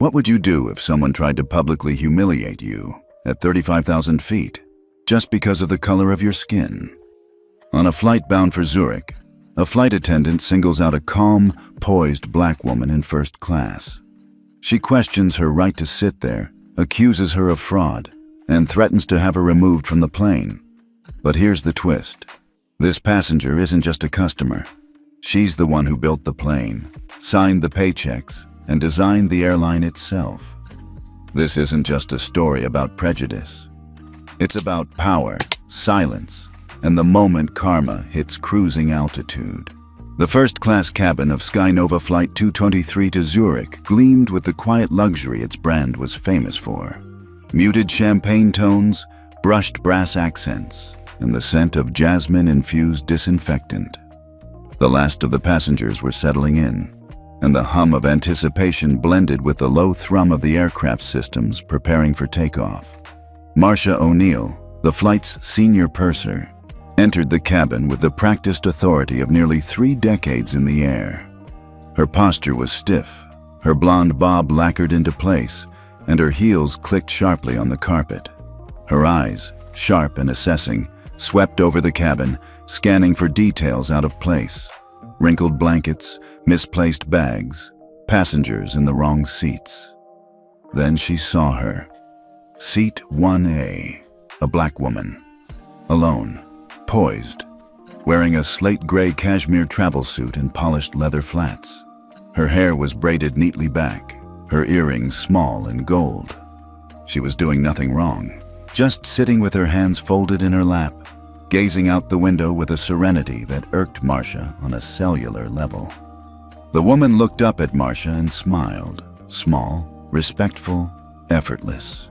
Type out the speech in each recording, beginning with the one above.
What would you do if someone tried to publicly humiliate you at 35,000 feet just because of the color of your skin? On a flight bound for Zurich, a flight attendant singles out a calm, poised black woman in first class. She questions her right to sit there, accuses her of fraud, and threatens to have her removed from the plane. But here's the twist. This passenger isn't just a customer. She's the one who built the plane, signed the paychecks, and designed the airline itself. This isn't just a story about prejudice. It's about power, silence, and the moment karma hits cruising altitude. The first-class cabin of Skynova Flight 223 to Zurich gleamed with the quiet luxury its brand was famous for. Muted champagne tones, brushed brass accents, and the scent of jasmine-infused disinfectant. The last of the passengers were settling in, and the hum of anticipation blended with the low thrum of the aircraft systems preparing for takeoff. Marcia O'Neill, the flight's senior purser, entered the cabin with the practiced authority of nearly 3 decades in the air. Her posture was stiff, her blonde bob lacquered into place, and her heels clicked sharply on the carpet. Her eyes, sharp and assessing, swept over the cabin, scanning for details out of place. Wrinkled blankets, misplaced bags, passengers in the wrong seats. Then she saw her. Seat 1A, a black woman. Alone, poised, wearing a slate-gray cashmere travel suit and polished leather flats. Her hair was braided neatly back, her earrings small and gold. She was doing nothing wrong, just sitting with her hands folded in her lap, gazing out the window with a serenity that irked Marcia on a cellular level. The woman looked up at Marcia and smiled, small, respectful, effortless.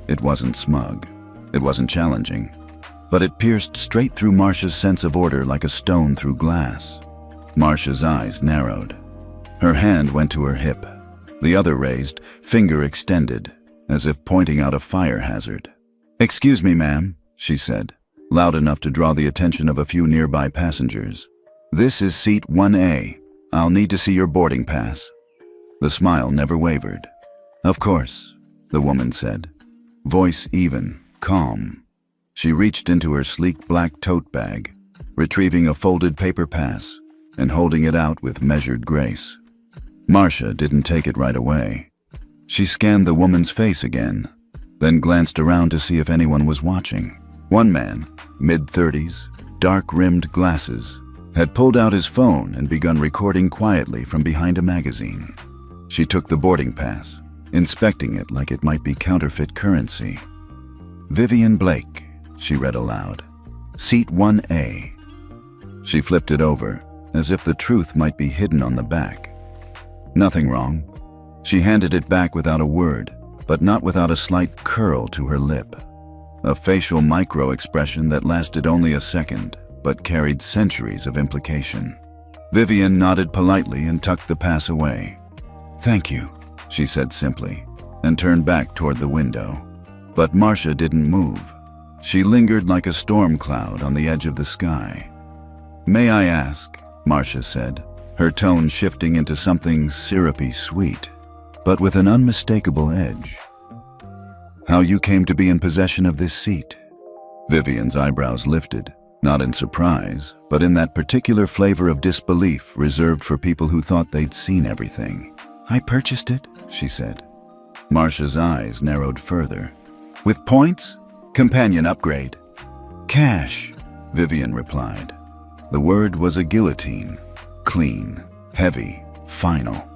It wasn't smug, it wasn't challenging, but it pierced straight through Marcia's sense of order like a stone through glass. Marcia's eyes narrowed. Her hand went to her hip, the other raised, finger extended, as if pointing out a fire hazard. "Excuse me, ma'am," she said, loud enough to draw the attention of a few nearby passengers. "This is seat 1A. I'll need to see your boarding pass." The smile never wavered. "Of course," the woman said, voice even, calm. She reached into her sleek black tote bag, retrieving a folded paper pass and holding it out with measured grace. Marcia didn't take it right away. She scanned the woman's face again, then glanced around to see if anyone was watching. One man, mid-30s, dark-rimmed glasses, had pulled out his phone and begun recording quietly from behind a magazine. She took the boarding pass, inspecting it like it might be counterfeit currency. "Vivian Blake," she read aloud. "Seat 1A." She flipped it over, as if the truth might be hidden on the back. Nothing wrong. She handed it back without a word, but not without a slight curl to her lip. A facial micro-expression that lasted only a second, but carried centuries of implication. Vivian nodded politely and tucked the pass away. "Thank you," she said simply, and turned back toward the window. But Marcia didn't move. She lingered like a storm cloud on the edge of the sky. "May I ask," Marcia said, her tone shifting into something syrupy sweet, but with an unmistakable edge, "how you came to be in possession of this seat?" Vivian's eyebrows lifted, not in surprise, but in that particular flavor of disbelief reserved for people who thought they'd seen everything. "I purchased it," she said. Marcia's eyes narrowed further. "With points? Companion upgrade." "Cash," Vivian replied. The word was a guillotine. Clean, heavy, final.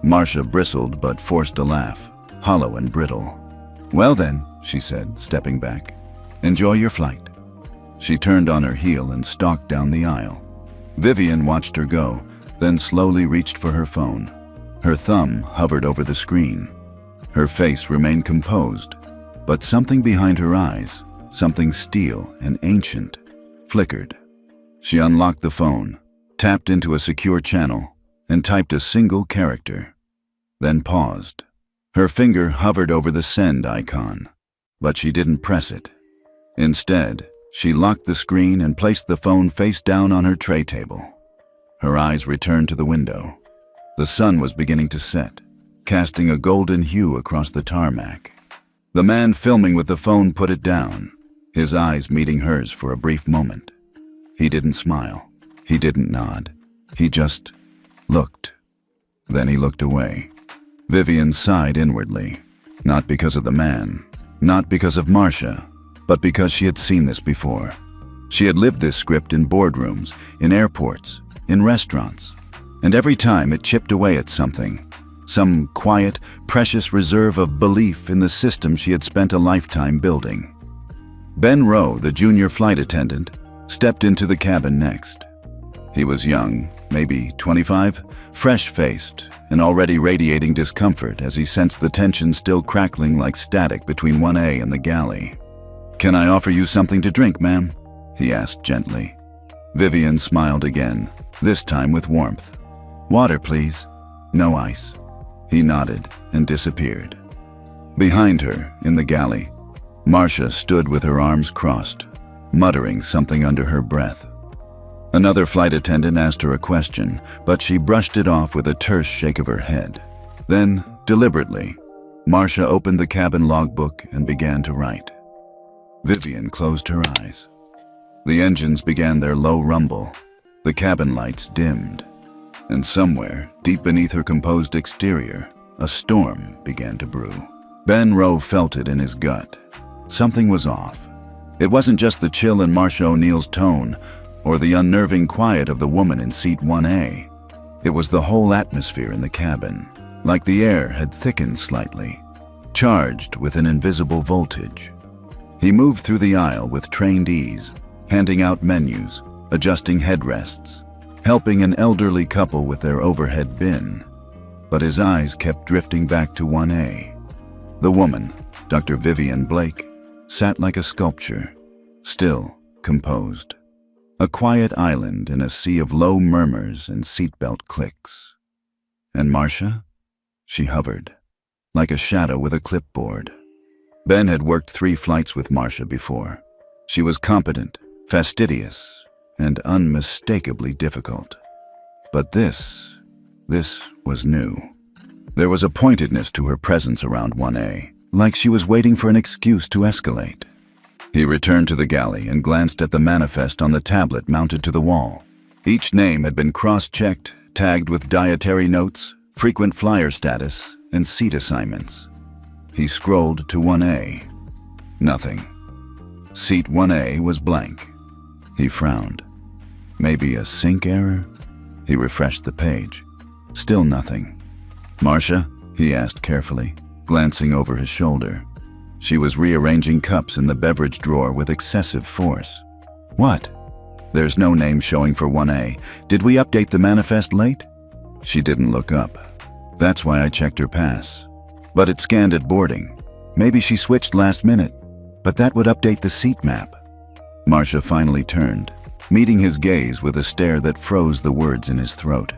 Marcia bristled but forced a laugh, hollow and brittle. "Well then," she said, stepping back, "enjoy your flight." She turned on her heel and stalked down the aisle. Vivian watched her go, then slowly reached for her phone. Her thumb hovered over the screen. Her face remained composed, but something behind her eyes, something steel and ancient, flickered. She unlocked the phone, tapped into a secure channel, and typed a single character, then paused. Her finger hovered over the send icon, but she didn't press it. Instead, she locked the screen and placed the phone face down on her tray table. Her eyes returned to the window. The sun was beginning to set, casting a golden hue across the tarmac. The man filming with the phone put it down, his eyes meeting hers for a brief moment. He didn't smile. He didn't nod. He just looked. Then he looked away. Vivian sighed inwardly, not because of the man, not because of Marcia, but because she had seen this before. She had lived this script in boardrooms, in airports, in restaurants, and every time it chipped away at something, some quiet, precious reserve of belief in the system she had spent a lifetime building. Ben Rowe, the junior flight attendant, stepped into the cabin next. He was young, maybe 25, fresh-faced, and already radiating discomfort as he sensed the tension still crackling like static between 1A and the galley. "Can I offer you something to drink, ma'am?" he asked gently. Vivian smiled again, this time with warmth. "Water, please. No ice." He nodded and disappeared. Behind her, in the galley, Marcia stood with her arms crossed, muttering something under her breath. Another flight attendant asked her a question, but she brushed it off with a terse shake of her head. Then, deliberately, Marcia opened the cabin logbook and began to write. Vivian closed her eyes. The engines began their low rumble. The cabin lights dimmed. And somewhere, deep beneath her composed exterior, a storm began to brew. Ben Rowe felt it in his gut. Something was off. It wasn't just the chill in Marcia O'Neill's tone, or the unnerving quiet of the woman in seat 1A. It was the whole atmosphere in the cabin, like the air had thickened slightly, charged with an invisible voltage. He moved through the aisle with trained ease, handing out menus, adjusting headrests, helping an elderly couple with their overhead bin. But his eyes kept drifting back to 1A. The woman, Dr. Vivian Blake, sat like a sculpture, still, composed. A quiet island in a sea of low murmurs and seatbelt clicks. And Marcia? She hovered, like a shadow with a clipboard. Ben had worked 3 flights with Marcia before. She was competent, fastidious, and unmistakably difficult. But this was new. There was a pointedness to her presence around 1A, like she was waiting for an excuse to escalate. He returned to the galley and glanced at the manifest on the tablet mounted to the wall. Each name had been cross-checked, tagged with dietary notes, frequent flyer status, and seat assignments. He scrolled to 1A. Nothing. Seat 1A was blank. He frowned. Maybe a sync error? He refreshed the page. Still nothing. "Marcia?" he asked carefully, glancing over his shoulder. She was rearranging cups in the beverage drawer with excessive force. "What?" "There's no name showing for 1A. Did we update the manifest late?" She didn't look up. "That's why I checked her pass. But it scanned at boarding. Maybe she switched last minute, but that would update the seat map." Marcia finally turned, meeting his gaze with a stare that froze the words in his throat.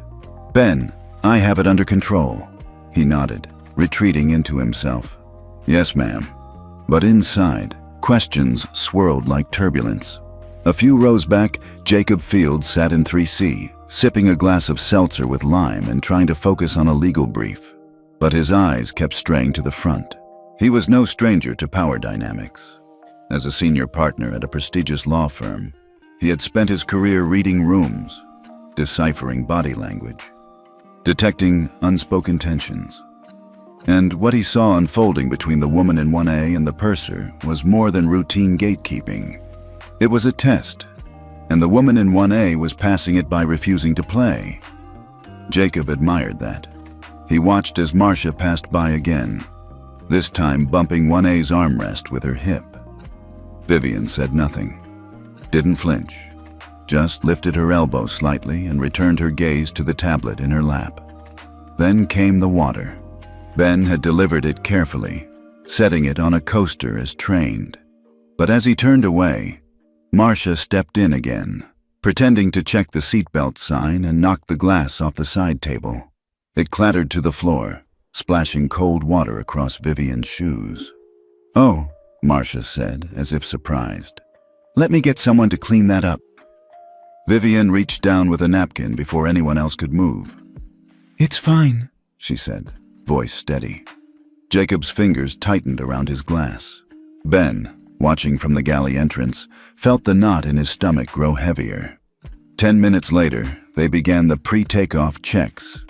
"Ben, I have it under control." He nodded, retreating into himself. "Yes, ma'am." But inside, questions swirled like turbulence. A few rows back, Jacob Fields sat in 3C, sipping a glass of seltzer with lime and trying to focus on a legal brief. But his eyes kept straying to the front. He was no stranger to power dynamics. As a senior partner at a prestigious law firm, he had spent his career reading rooms, deciphering body language, detecting unspoken tensions. And what he saw unfolding between the woman in 1A and the purser was more than routine gatekeeping. It was a test, and the woman in 1A was passing it by refusing to play. Jacob admired that. He watched as Marcia passed by again, this time bumping 1A's armrest with her hip. Vivian said nothing, didn't flinch, just lifted her elbow slightly and returned her gaze to the tablet in her lap. Then came the water. Ben had delivered it carefully, setting it on a coaster as trained. But as he turned away, Marcia stepped in again, pretending to check the seatbelt sign and knocked the glass off the side table. It clattered to the floor, splashing cold water across Vivian's shoes. "Oh," Marcia said, as if surprised. "Let me get someone to clean that up." Vivian reached down with a napkin before anyone else could move. "It's fine," she said. voice steady. Jacob's fingers tightened around his glass. Ben, watching from the galley entrance, felt the knot in his stomach grow heavier. 10 minutes later, they began the pre-takeoff checks.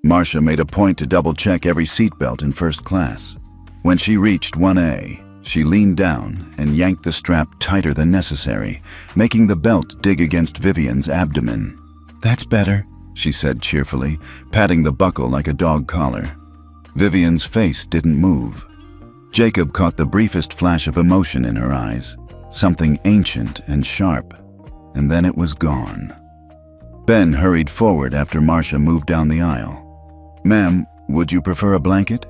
Marcia made a point to double-check every seatbelt in first class. When she reached 1A, she leaned down and yanked the strap tighter than necessary, making the belt dig against Vivian's abdomen. "That's better," she said cheerfully, patting the buckle like a dog collar. Vivian's face didn't move. Jacob caught the briefest flash of emotion in her eyes, something ancient and sharp, and then it was gone. Ben hurried forward after Marcia moved down the aisle. "Ma'am, would you prefer a blanket?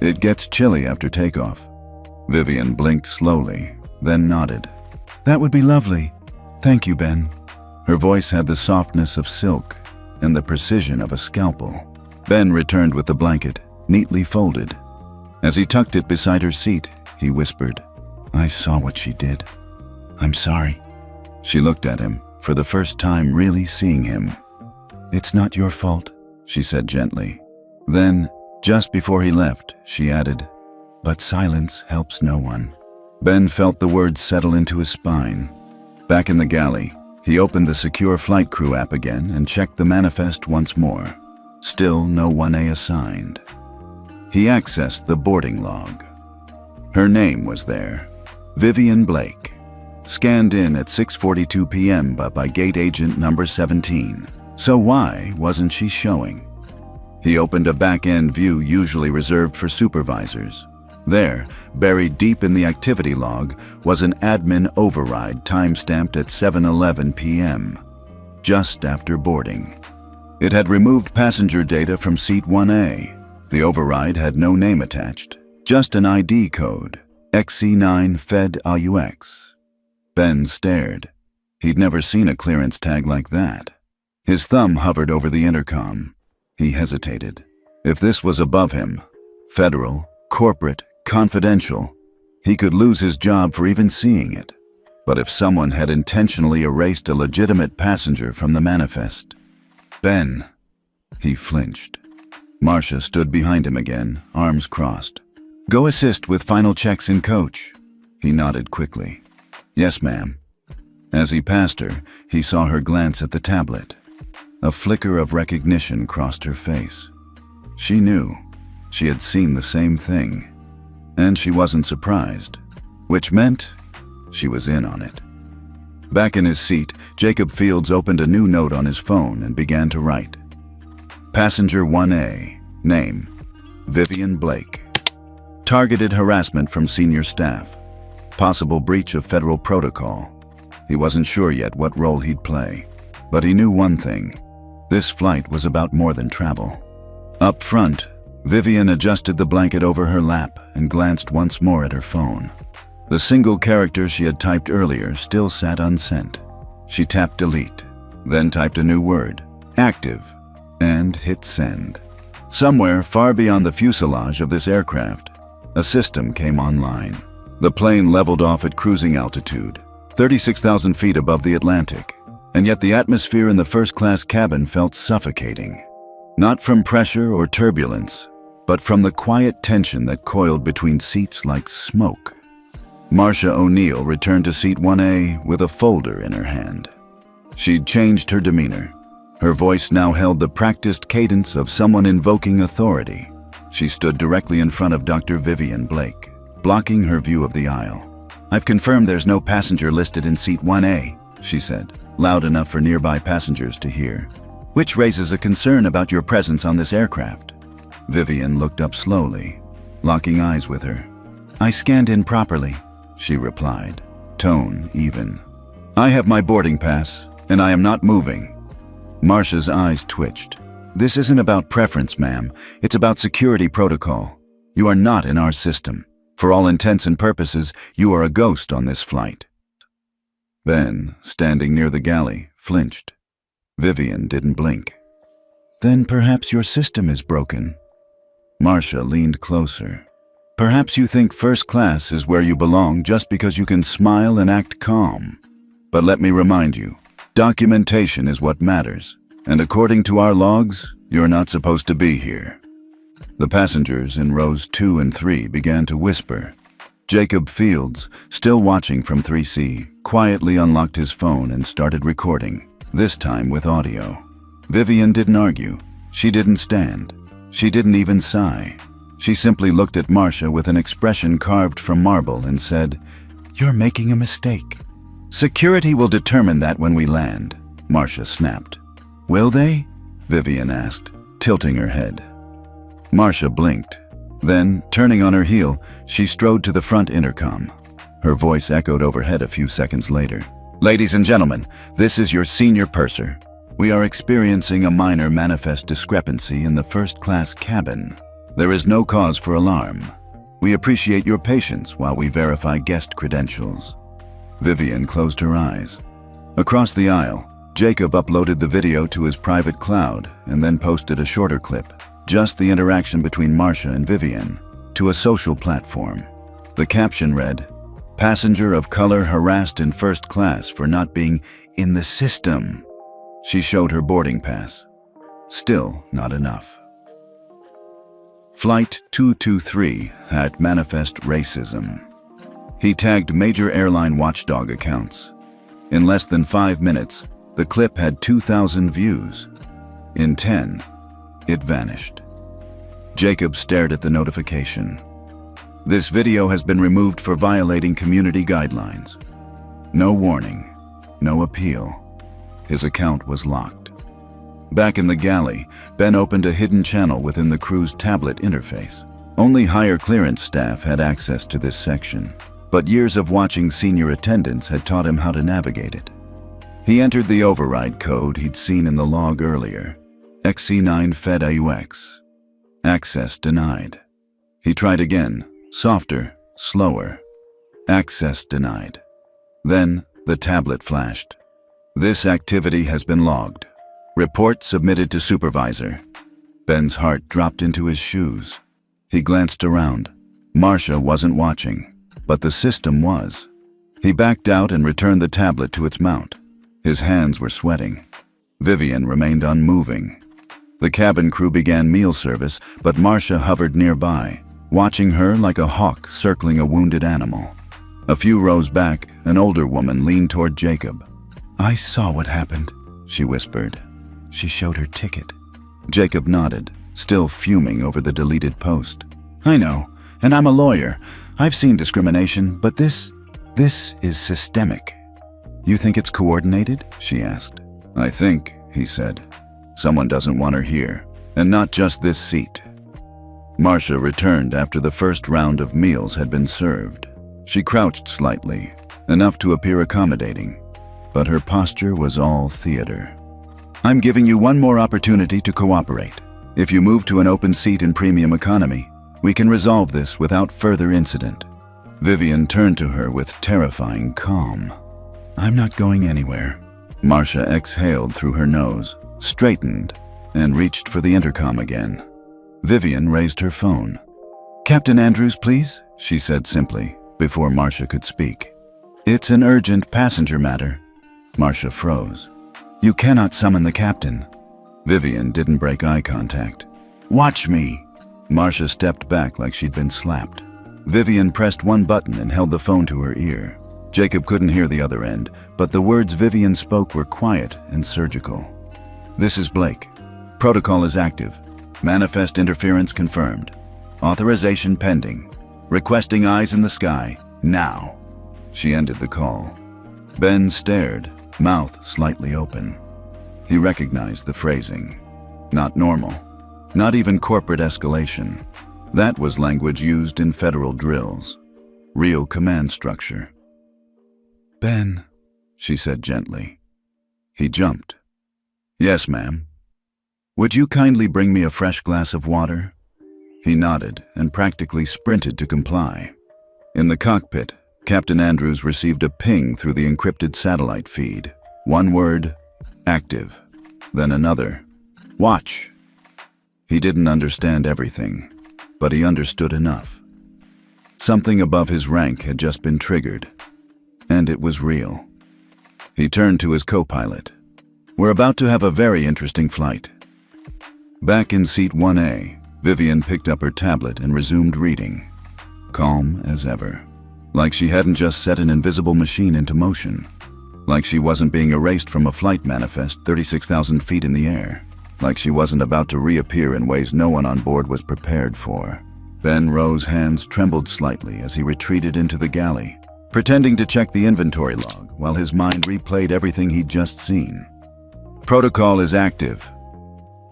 It gets chilly after takeoff." Vivian blinked slowly, then nodded. "That would be lovely. Thank you, Ben." Her voice had the softness of silk and the precision of a scalpel. Ben returned with the blanket, neatly folded. As he tucked it beside her seat, he whispered, "I saw what she did. I'm sorry." She looked at him, for the first time really seeing him. "It's not your fault," she said gently. Then, just before he left, she added, "But silence helps no one." Ben felt the words settle into his spine. Back in the galley, he opened the Secure Flight Crew app again and checked the manifest once more. Still no 1A assigned. He accessed the boarding log. Her name was there, Vivian Blake, scanned in at 6:42 p.m. but by gate agent number 17. So why wasn't she showing? He opened a back-end view usually reserved for supervisors. There, buried deep in the activity log, was an admin override time-stamped at 7:11 p.m., just after boarding. It had removed passenger data from seat 1A. The override had no name attached, just an ID code, XC9 Fed AUX. Ben stared. He'd never seen a clearance tag like that. His thumb hovered over the intercom. He hesitated. If this was above him, federal, corporate, confidential, he could lose his job for even seeing it. But if someone had intentionally erased a legitimate passenger from the manifest, Ben, he flinched. Marcia stood behind him again, arms crossed. "Go assist with final checks in coach." He nodded quickly. "Yes, ma'am." As he passed her, he saw her glance at the tablet. A flicker of recognition crossed her face. She knew. She had seen the same thing. And she wasn't surprised, which meant she was in on it. Back in his seat, Jacob Fields opened a new note on his phone and began to write. Passenger 1A, name, Vivian Blake. Targeted harassment from senior staff. Possible breach of federal protocol. He wasn't sure yet what role he'd play, but he knew one thing. This flight was about more than travel. Up front, Vivian adjusted the blanket over her lap and glanced once more at her phone. The single character she had typed earlier still sat unsent. She tapped delete, then typed a new word, active, and hit send. Somewhere far beyond the fuselage of this aircraft, a system came online. The plane leveled off at cruising altitude, 36,000 feet above the Atlantic, and yet the atmosphere in the first-class cabin felt suffocating. Not from pressure or turbulence, but from the quiet tension that coiled between seats like smoke. Marcia O'Neill returned to seat 1A with a folder in her hand. She'd changed her demeanor. Her voice now held the practiced cadence of someone invoking authority. She stood directly in front of Dr. Vivian Blake, blocking her view of the aisle. "I've confirmed there's no passenger listed in seat 1A, she said, loud enough for nearby passengers to hear, "which raises a concern about your presence on this aircraft." Vivian looked up slowly, locking eyes with her. "I scanned in properly," she replied, tone even. "I have my boarding pass, and I am not moving." Marcia's eyes twitched. "This isn't about preference, ma'am. It's about security protocol. You are not in our system. For all intents and purposes, you are a ghost on this flight." Ben, standing near the galley, flinched. Vivian didn't blink. "Then perhaps your system is broken." Marcia leaned closer. "Perhaps you think first class is where you belong just because you can smile and act calm. But let me remind you, documentation is what matters, and according to our logs, you're not supposed to be here." The passengers in rows 2 and 3 began to whisper. Jacob Fields, still watching from 3C, quietly unlocked his phone and started recording, this time with audio. Vivian didn't argue. She didn't stand. She didn't even sigh. She simply looked at Marcia with an expression carved from marble and said, "You're making a mistake." "Security will determine that when we land," Marcia snapped. "Will they?" Vivian asked, tilting her head. Marcia blinked. Then, turning on her heel, she strode to the front intercom. Her voice echoed overhead a few seconds later. "Ladies and gentlemen, this is your senior purser. We are experiencing a minor manifest discrepancy in the first-class cabin. There is no cause for alarm. We appreciate your patience while we verify guest credentials." Vivian closed her eyes. Across the aisle, Jacob uploaded the video to his private cloud and then posted a shorter clip, just the interaction between Marcia and Vivian, to a social platform. The caption read, "Passenger of color harassed in first class for not being in the system." She showed her boarding pass. Still not enough. Flight 223 had manifest racism. He tagged major airline watchdog accounts. In less than 5 minutes, the clip had 2,000 views. In 10, it vanished. Jacob stared at the notification. This video has been removed for violating community guidelines. No warning, no appeal. His account was locked. Back in the galley, Ben opened a hidden channel within the crew's tablet interface. Only higher clearance staff had access to this section, but years of watching senior attendants had taught him how to navigate it. He entered the override code he'd seen in the log earlier, XC9 Fed AUX. Access denied. He tried again, softer, slower. Access denied. Then the tablet flashed. "This activity has been logged. Report submitted to supervisor." Ben's heart dropped into his shoes. He glanced around. Marcia wasn't watching, but the system was. He backed out and returned the tablet to its mount. His hands were sweating. Vivian remained unmoving. The cabin crew began meal service, but Marcia hovered nearby, watching her like a hawk circling a wounded animal. A few rows back, an older woman leaned toward Jacob. "I saw what happened," she whispered. "She showed her ticket." Jacob nodded, still fuming over the deleted post. "I know, and I'm a lawyer. I've seen discrimination, but this is systemic." "You think it's coordinated?" she asked. "I think," he said, "someone doesn't want her here, and not just this seat." Marcia returned after the first round of meals had been served. She crouched slightly, enough to appear accommodating, but her posture was all theater. "I'm giving you one more opportunity to cooperate. If you move to an open seat in premium economy, we can resolve this without further incident." Vivian turned to her with terrifying calm. "I'm not going anywhere." Marcia exhaled through her nose, straightened, and reached for the intercom again. Vivian raised her phone. "Captain Andrews, please," she said simply, before Marcia could speak. "It's an urgent passenger matter." Marcia froze. "You cannot summon the captain." Vivian didn't break eye contact. "Watch me." Marcia stepped back like she'd been slapped. Vivian pressed one button and held the phone to her ear. Jacob couldn't hear the other end, but the words Vivian spoke were quiet and surgical. "This is Blake. Protocol is active. Manifest interference confirmed. Authorization pending. Requesting eyes in the sky, now." She ended the call. Ben stared, mouth slightly open. He recognized the phrasing. Not normal. Not even corporate escalation. That was language used in federal drills. Real command structure. "Ben," she said gently. He jumped. "Yes, ma'am." "Would you kindly bring me a fresh glass of water?" He nodded and practically sprinted to comply. In the cockpit, Captain Andrews received a ping through the encrypted satellite feed. One word, active. Then another, watch. He didn't understand everything, but he understood enough. Something above his rank had just been triggered, and it was real. He turned to his co-pilot. "We're about to have a very interesting flight." Back in seat 1A, Vivian picked up her tablet and resumed reading, calm as ever. Like she hadn't just set an invisible machine into motion. Like she wasn't being erased from a flight manifest 36,000 feet in the air. Like she wasn't about to reappear in ways no one on board was prepared for. Ben Rowe's hands trembled slightly as he retreated into the galley, pretending to check the inventory log while his mind replayed everything he'd just seen. Protocol is active.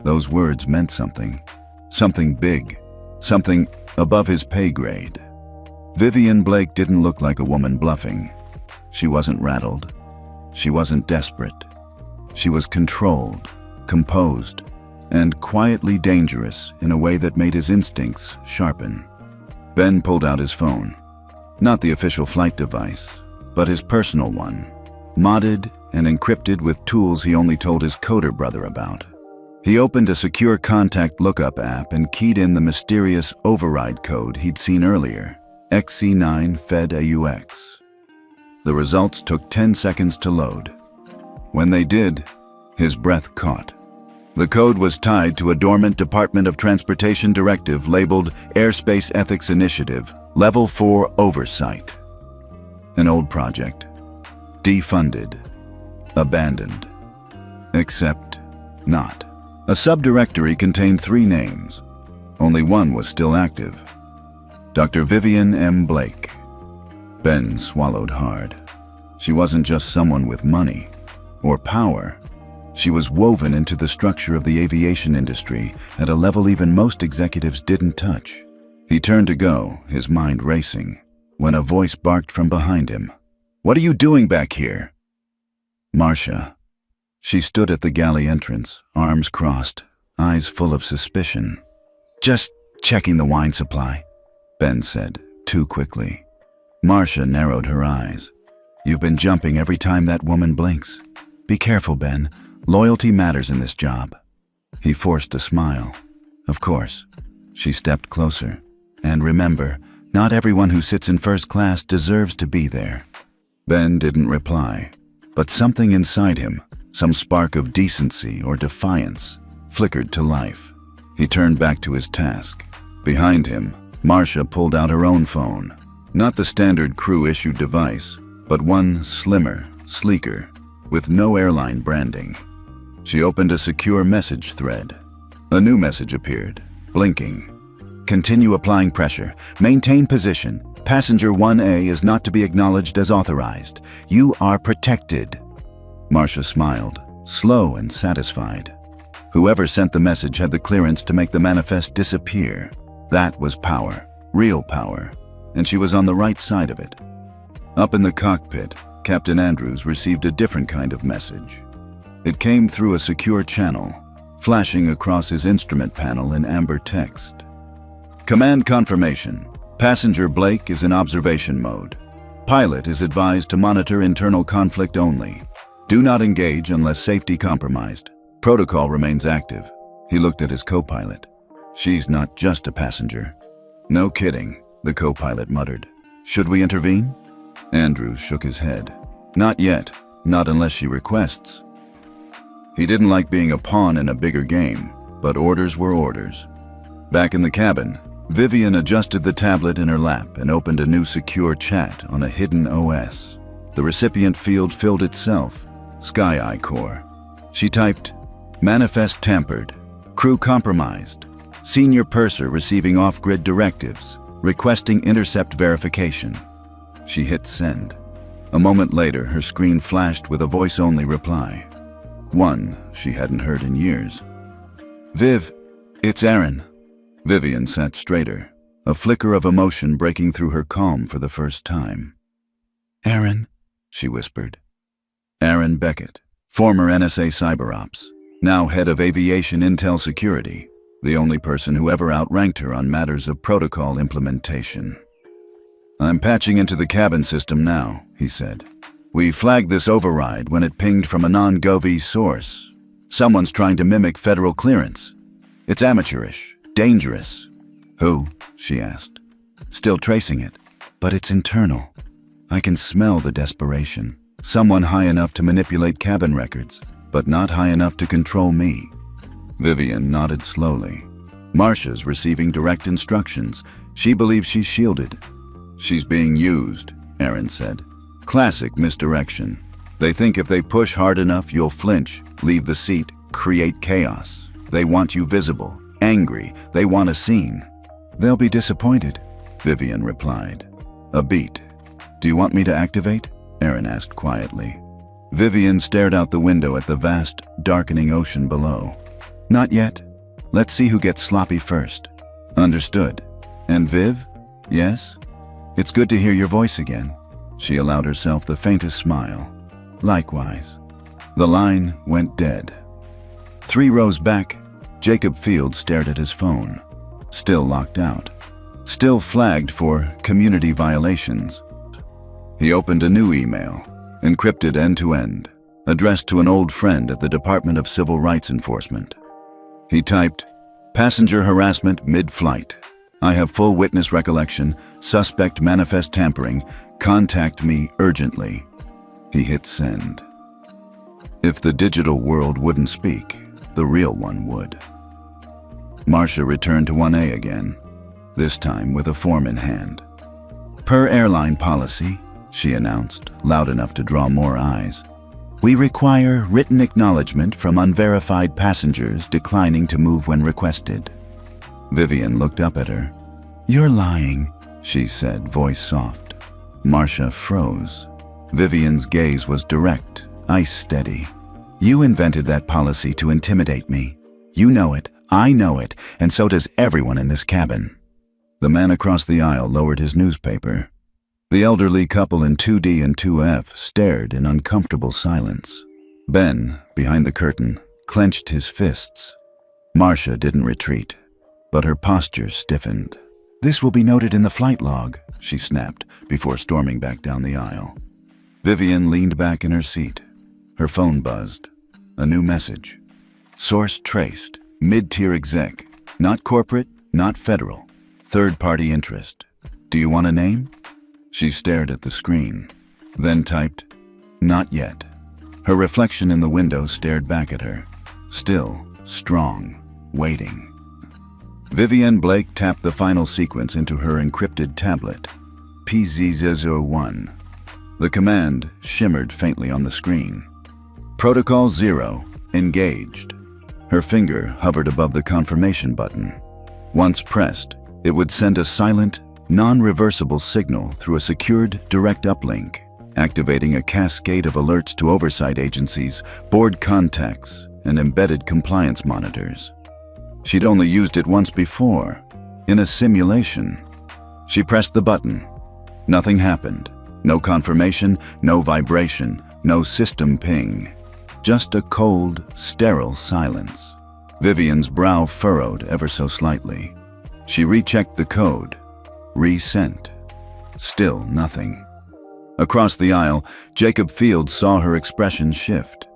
Those words meant something. Something big. Something above his pay grade. Vivian Blake didn't look like a woman bluffing. She wasn't rattled. She wasn't desperate. She was controlled, composed, and quietly dangerous in a way that made his instincts sharpen. Ben pulled out his phone. Not the official flight device, but his personal one, modded and encrypted with tools he only told his coder brother about. He opened a secure contact lookup app and keyed in the mysterious override code he'd seen earlier, XC9 Fed AUX. The results took 10 seconds to load. When they did, his breath caught. The code was tied to a dormant Department of Transportation directive labeled Airspace Ethics Initiative, Level 4 Oversight. An old project. Defunded. Abandoned. Except not. A subdirectory contained 3 names. Only one was still active. Dr. Vivian M. Blake. Ben swallowed hard. She wasn't just someone with money or power. She was woven into the structure of the aviation industry at a level even most executives didn't touch. He turned to go, his mind racing, when a voice barked from behind him. "What are you doing back here?" Marcia. She stood at the galley entrance, arms crossed, eyes full of suspicion. "Just checking the wine supply," Ben said, too quickly. Marcia narrowed her eyes. "You've been jumping every time that woman blinks. Be careful, Ben. Loyalty matters in this job." He forced a smile. "Of course." She stepped closer. "And remember, not everyone who sits in first class deserves to be there." Ben didn't reply, but something inside him, some spark of decency or defiance, flickered to life. He turned back to his task. Behind him, Marcia pulled out her own phone. Not the standard crew-issued device, but one slimmer, sleeker, with no airline branding. She opened a secure message thread. A new message appeared, blinking. "Continue applying pressure. Maintain position. Passenger 1A is not to be acknowledged as authorized. You are protected." Marcia smiled, slow and satisfied. Whoever sent the message had the clearance to make the manifest disappear. That was power, real power, and she was on the right side of it. Up in the cockpit, Captain Andrews received a different kind of message. It came through a secure channel, flashing across his instrument panel in amber text. "Command confirmation. Passenger Blake is in observation mode. Pilot is advised to monitor internal conflict only. Do not engage unless safety compromised. Protocol remains active." He looked at his co-pilot. "She's not just a passenger." "No kidding," the co-pilot muttered. "Should we intervene?" Andrews shook his head. "Not yet, not unless she requests." He didn't like being a pawn in a bigger game, but orders were orders. Back in the cabin, Vivian adjusted the tablet in her lap and opened a new secure chat on a hidden OS. The recipient field filled itself, Sky Eye Core. She typed, "Manifest tampered, crew compromised, senior purser receiving off-grid directives, requesting intercept verification." She hit send. A moment later, her screen flashed with a voice-only reply. One she hadn't heard in years. "Viv, it's Aaron." Vivian sat straighter, a flicker of emotion breaking through her calm for the first time. "Aaron," she whispered. Aaron Beckett, former NSA cyber ops, now head of aviation intel security, the only person who ever outranked her on matters of protocol implementation. "I'm patching into the cabin system now," he said. "We flagged this override when it pinged from a non-Gov source. Someone's trying to mimic federal clearance. It's amateurish, dangerous." "Who?" she asked. "Still tracing it, but it's internal. I can smell the desperation. Someone high enough to manipulate cabin records, but not high enough to control me." Vivian nodded slowly. Marcia's receiving direct instructions. She believes she's shielded. She's being used, Aaron said. Classic misdirection. They think if they push hard enough, you'll flinch, leave the seat, create chaos. They want you visible, angry. They want a scene. They'll be disappointed, Vivian replied. A beat. Do you want me to activate? Aaron asked quietly. Vivian stared out the window at the vast, darkening ocean below. Not yet. Let's see who gets sloppy first. Understood. And Viv? Yes? It's good to hear your voice again. She allowed herself the faintest smile. Likewise. The line went dead. 3 rows back, Jacob Field stared at his phone. Still locked out. Still flagged for community violations. He opened a new email, encrypted end-to-end, addressed to an old friend at the Department of Civil Rights Enforcement. He typed, "Passenger harassment mid-flight. I have full witness recollection. Suspect manifest tampering. Contact me urgently." He hit send. If the digital world wouldn't speak, the real one would. Marcia returned to 1A again, this time with a form in hand. Per airline policy, she announced, loud enough to draw more eyes, we require written acknowledgement from unverified passengers declining to move when requested. Vivian looked up at her. You're lying, she said, voice soft. Marcia froze. Vivian's gaze was direct, ice steady. You invented that policy to intimidate me. You know it, I know it, and so does everyone in this cabin. The man across the aisle lowered his newspaper. The elderly couple in 2D and 2F stared in uncomfortable silence. Ben, behind the curtain, clenched his fists. Marcia didn't retreat, but her posture stiffened. This will be noted in the flight log, she snapped before storming back down the aisle. Vivian leaned back in her seat. Her phone buzzed. A new message. Source traced. Mid-tier exec. Not corporate, not federal. Third-party interest. Do you want a name? She stared at the screen, then typed, not yet. Her reflection in the window stared back at her. Still, strong, waiting. Vivian Blake tapped the final sequence into her encrypted tablet. PZ001. The command shimmered faintly on the screen. Protocol 0, engaged. Her finger hovered above the confirmation button. Once pressed, it would send a silent, non-reversible signal through a secured direct uplink, activating a cascade of alerts to oversight agencies, board contacts, and embedded compliance monitors. She'd only used it once before, in a simulation. She pressed the button. Nothing happened. No confirmation, no vibration, no system ping. Just a cold, sterile silence. Vivian's brow furrowed ever so slightly. She rechecked the code. Resent. Still nothing. Across the aisle, Jacob Field saw her expression shift.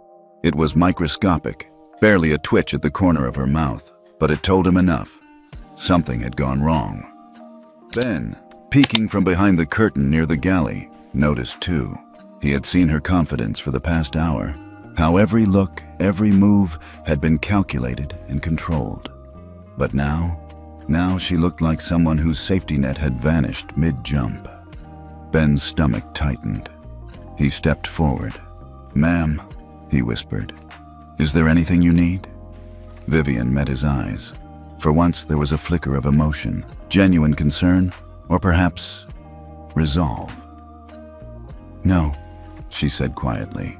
It was microscopic, barely a twitch at the corner of her mouth, but it told him enough. Something had gone wrong. Ben, peeking from behind the curtain near the galley, noticed too. He had seen her confidence for the past hour, how every look, every move had been calculated and controlled. But now she looked like someone whose safety net had vanished mid-jump. Ben's stomach tightened. He stepped forward. "Ma'am," he whispered, "is there anything you need?" Vivian met his eyes. For once there was a flicker of emotion, genuine concern, or perhaps resolve. "No," she said quietly.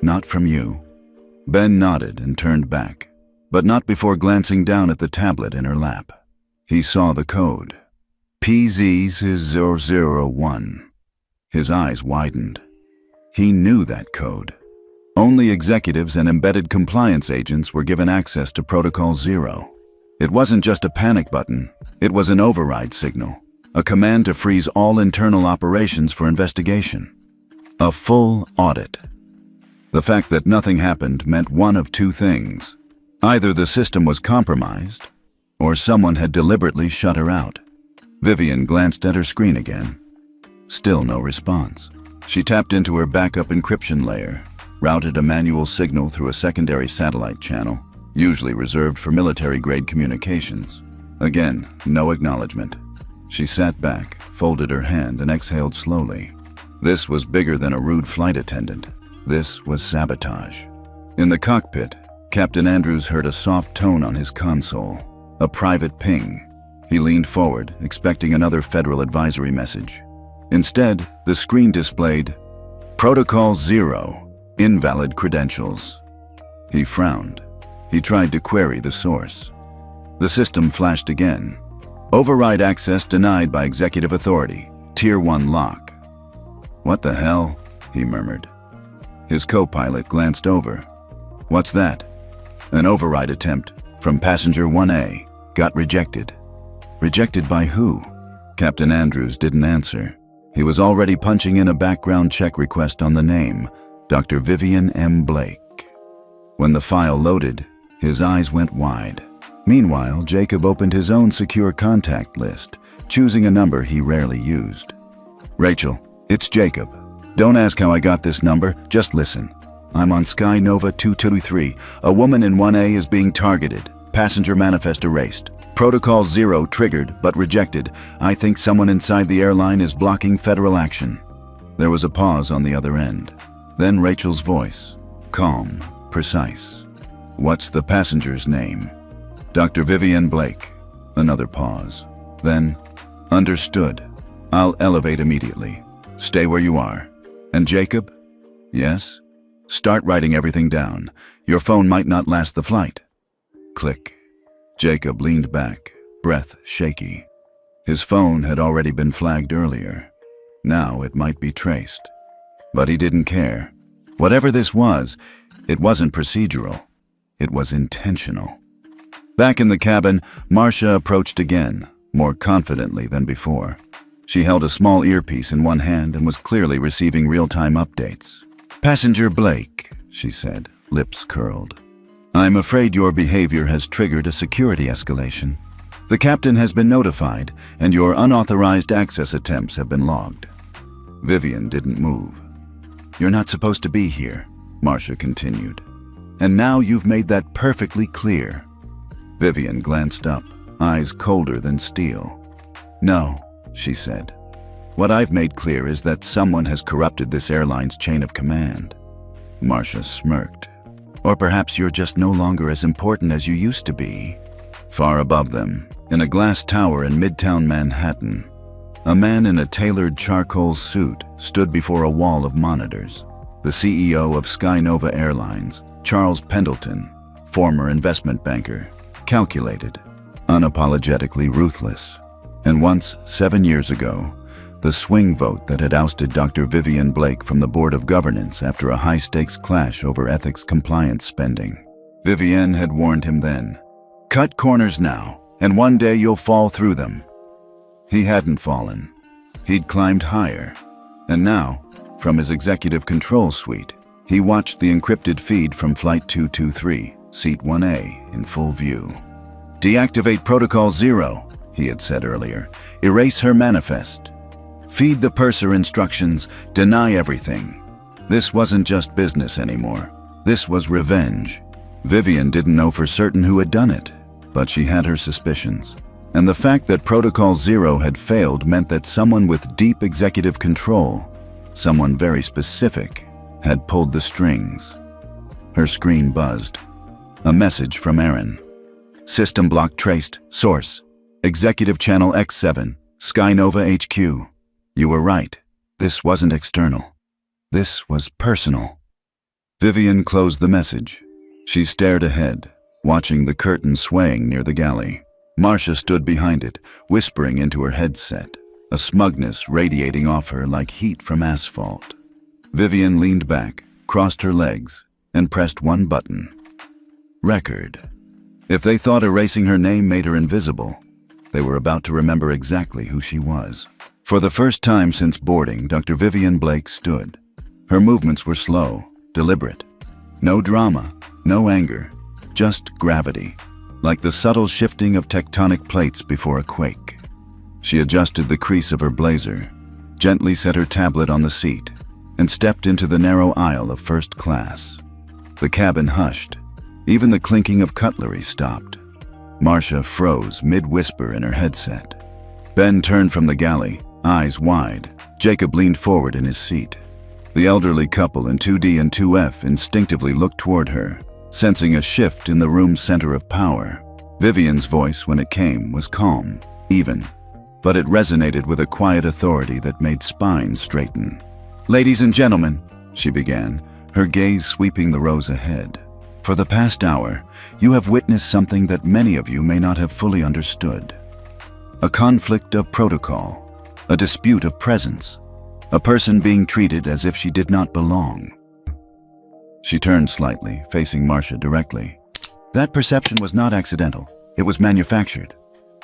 "Not from you." Ben nodded and turned back, but not before glancing down at the tablet in her lap. He saw the code. PZ001. His eyes widened. He knew that code. Only executives and embedded compliance agents were given access to Protocol 0. It wasn't just a panic button, it was an override signal, a command to freeze all internal operations for investigation. A full audit. The fact that nothing happened meant one of two things. Either the system was compromised, or someone had deliberately shut her out. Vivian glanced at her screen again. Still no response. She tapped into her backup encryption layer, routed a manual signal through a secondary satellite channel, usually reserved for military-grade communications. Again, no acknowledgement. She sat back, folded her hand, and exhaled slowly. This was bigger than a rude flight attendant. This was sabotage. In the cockpit, Captain Andrews heard a soft tone on his console, a private ping. He leaned forward, expecting another Federal advisory message. Instead, the screen displayed, "Protocol 0, invalid credentials." He frowned. He tried to query the source. The system flashed again. "Override access denied by executive authority. Tier 1 lock." "What the hell?" he murmured. His co-pilot glanced over. "What's that?" "An override attempt from passenger 1A. Got rejected." "Rejected by who?" Captain Andrews didn't answer. He was already punching in a background check request on the name, Dr. Vivian M. Blake. When the file loaded, his eyes went wide. Meanwhile, Jacob opened his own secure contact list, choosing a number he rarely used. "Rachel, it's Jacob. Don't ask how I got this number, just listen. I'm on Sky Nova 223. A woman in 1A is being targeted. Passenger manifest erased. Protocol 0 triggered but rejected. I think someone inside the airline is blocking Federal action." There was a pause on the other end. Then Rachel's voice, calm, precise. "What's the passenger's name?" "Dr. Vivian Blake." Another pause. Then, "Understood. I'll elevate immediately. Stay where you are. And Jacob?" "Yes?" "Start writing everything down. Your phone might not last the flight." Click. Jacob leaned back, breath shaky. His phone had already been flagged earlier. Now it might be traced. But he didn't care. Whatever this was, it wasn't procedural. It was intentional. Back in the cabin, Marcia approached again, more confidently than before. She held a small earpiece in one hand and was clearly receiving real-time updates. "Passenger Blake," she said, lips curled. "I'm afraid your behavior has triggered a security escalation. The captain has been notified, and your unauthorized access attempts have been logged." Vivian didn't move. "You're not supposed to be here," Marcia continued. "And now you've made that perfectly clear." Vivian glanced up, eyes colder than steel. "No," she said. "What I've made clear is that someone has corrupted this airline's chain of command." Marcia smirked. "Or perhaps you're just no longer as important as you used to be." Far above them, in a glass tower in Midtown Manhattan, a man in a tailored charcoal suit stood before a wall of monitors. The CEO of Sky Nova Airlines, Charles Pendleton, former investment banker, calculated, unapologetically ruthless. And once, 7 years ago, the swing vote that had ousted Dr. Vivian Blake from the Board of Governance after a high-stakes clash over ethics compliance spending. Vivian had warned him then, "Cut corners now, and one day you'll fall through them." He hadn't fallen. He'd climbed higher. And now, from his executive control suite, he watched the encrypted feed from Flight 223, Seat 1A, in full view. "Deactivate Protocol 0, he had said earlier. "Erase her manifest. Feed the purser instructions, deny everything." This wasn't just business anymore. This was revenge. Vivian didn't know for certain who had done it, but she had her suspicions. And the fact that Protocol 0 had failed meant that someone with deep executive control, someone very specific, had pulled the strings. Her screen buzzed. A message from Aaron. "System block traced. Source: Executive Channel X7, Sky Nova HQ. You were right. This wasn't external. This was personal." Vivian closed the message. She stared ahead, watching the curtain swaying near the galley. Marcia stood behind it, whispering into her headset, a smugness radiating off her like heat from asphalt. Vivian leaned back, crossed her legs, and pressed one button. Record. If they thought erasing her name made her invisible, they were about to remember exactly who she was. For the first time since boarding, Dr. Vivian Blake stood. Her movements were slow, deliberate. No drama, no anger, just gravity, like the subtle shifting of tectonic plates before a quake. She adjusted the crease of her blazer, gently set her tablet on the seat, and stepped into the narrow aisle of first class. The cabin hushed. Even the clinking of cutlery stopped. Marcia froze mid-whisper in her headset. Ben turned from the galley, eyes wide. Jacob leaned forward in his seat. The elderly couple in 2D and 2F instinctively looked toward her, sensing a shift in the room's center of power. Vivian's voice, when it came, was calm, even, but it resonated with a quiet authority that made spines straighten. "Ladies and gentlemen," she began, her gaze sweeping the rows ahead. "For the past hour, you have witnessed something that many of you may not have fully understood. A conflict of protocol, a dispute of presence, a person being treated as if she did not belong." She turned slightly, facing Marcia directly. "That perception was not accidental. It was manufactured."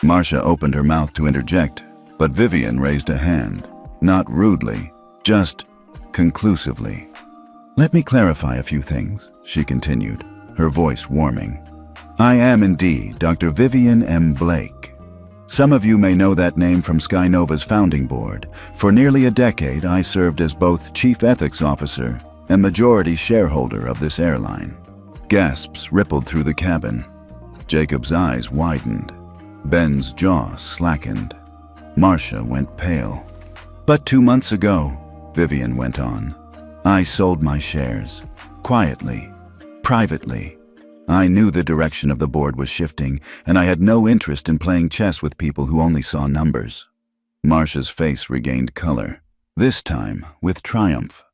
Marcia opened her mouth to interject, but Vivian raised a hand, not rudely, just conclusively. "Let me clarify a few things," she continued, her voice warming. "I am indeed Dr. Vivian M. Blake. Some of you may know that name from Skynova's founding board. For nearly a decade, I served as both Chief Ethics Officer and majority shareholder of this airline." Gasps rippled through the cabin. Jacob's eyes widened. Ben's jaw slackened. Marcia went pale. "But 2 months ago," Vivian went on, "I sold my shares. Quietly. Privately. I knew the direction of the board was shifting, and I had no interest in playing chess with people who only saw numbers." Marcia's face regained color, this time with triumph.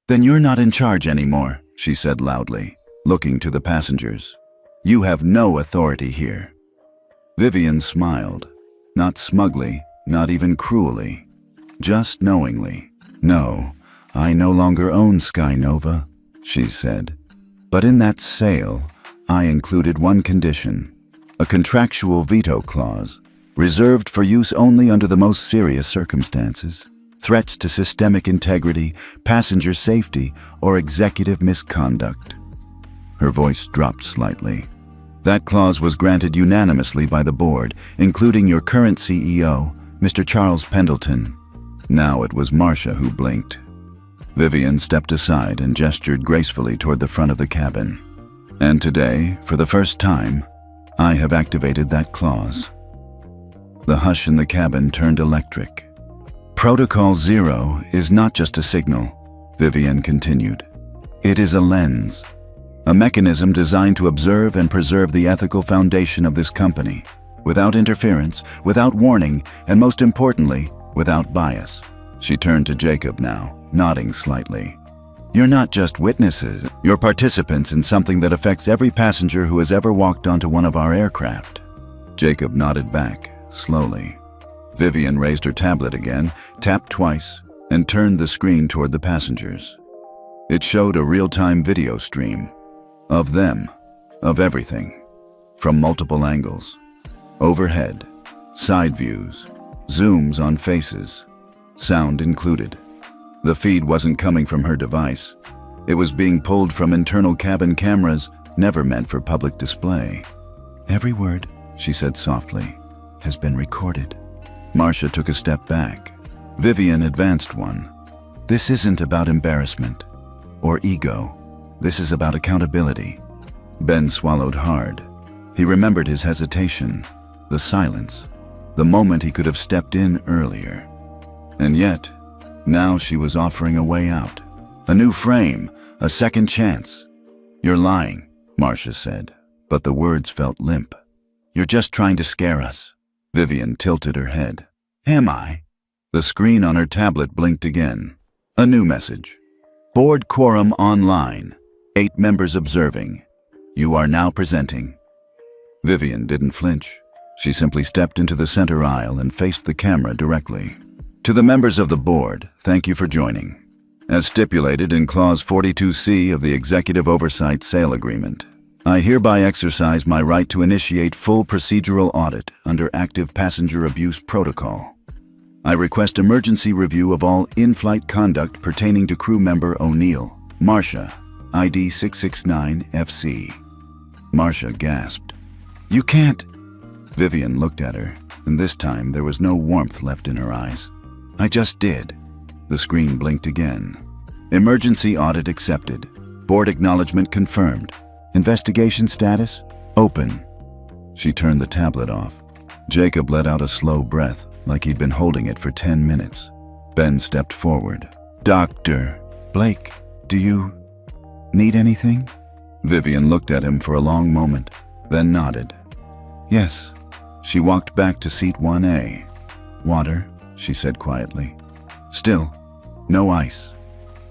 "Then you're not in charge anymore," she said loudly, looking to the passengers. "You have no authority here." Vivian smiled, not smugly, not even cruelly, just knowingly. "No, I no longer own Skynova," she said. "But in that sale, I included one condition, a contractual veto clause, reserved for use only under the most serious circumstances, threats to systemic integrity, passenger safety, or executive misconduct." Her voice dropped slightly. "That clause was granted unanimously by the board, including your current CEO, Mr. Charles Pendleton." Now it was Marcia who blinked. Vivian stepped aside and gestured gracefully toward the front of the cabin. "And today, for the first time, I have activated that clause." The hush in the cabin turned electric. "Protocol Zero is not just a signal," Vivian continued. "It is a lens, a mechanism designed to observe and preserve the ethical foundation of this company, without interference, without warning, and most importantly, without bias." She turned to Jacob now, nodding slightly. "You're not just witnesses, you're participants in something that affects every passenger who has ever walked onto one of our aircraft." Jacob nodded back, slowly. Vivian raised her tablet again, tapped twice, and turned the screen toward the passengers. It showed a real-time video stream. Of them, of everything, from multiple angles. Overhead, side views, zooms on faces, sound included. The feed wasn't coming from her device. It was being pulled from internal cabin cameras, never meant for public display. "Every word," she said softly, "has been recorded." Marcia took a step back. Vivian advanced one. "This isn't about embarrassment or ego. This is about accountability." Ben swallowed hard. He remembered his hesitation, the silence, the moment he could have stepped in earlier. And yet, now she was offering a way out, a new frame, a second chance. "You're lying," Marcia said, but the words felt limp. "You're just trying to scare us." Vivian tilted her head. "Am I?" The screen on her tablet blinked again. A new message. "Board quorum online. 8 members observing. You are now presenting." Vivian didn't flinch. She simply stepped into the center aisle and faced the camera directly. "To the members of the board, thank you for joining. As stipulated in Clause 42C of the Executive Oversight Sale Agreement, I hereby exercise my right to initiate full procedural audit under Active Passenger Abuse Protocol. I request emergency review of all in-flight conduct pertaining to crew member O'Neill, Marcia, ID 669FC. Marcia gasped. "You can't." Vivian looked at her, and this time there was no warmth left in her eyes. "I just did." The screen blinked again. "Emergency audit accepted. Board acknowledgement confirmed. Investigation status? Open. She turned the tablet off. Jacob let out a slow breath, like he'd been holding it for 10 minutes. Ben stepped forward. Dr. Blake, do you need anything? Vivian looked at him for a long moment, then nodded. Yes. She walked back to seat 1A. Water, she said quietly. Still, no ice.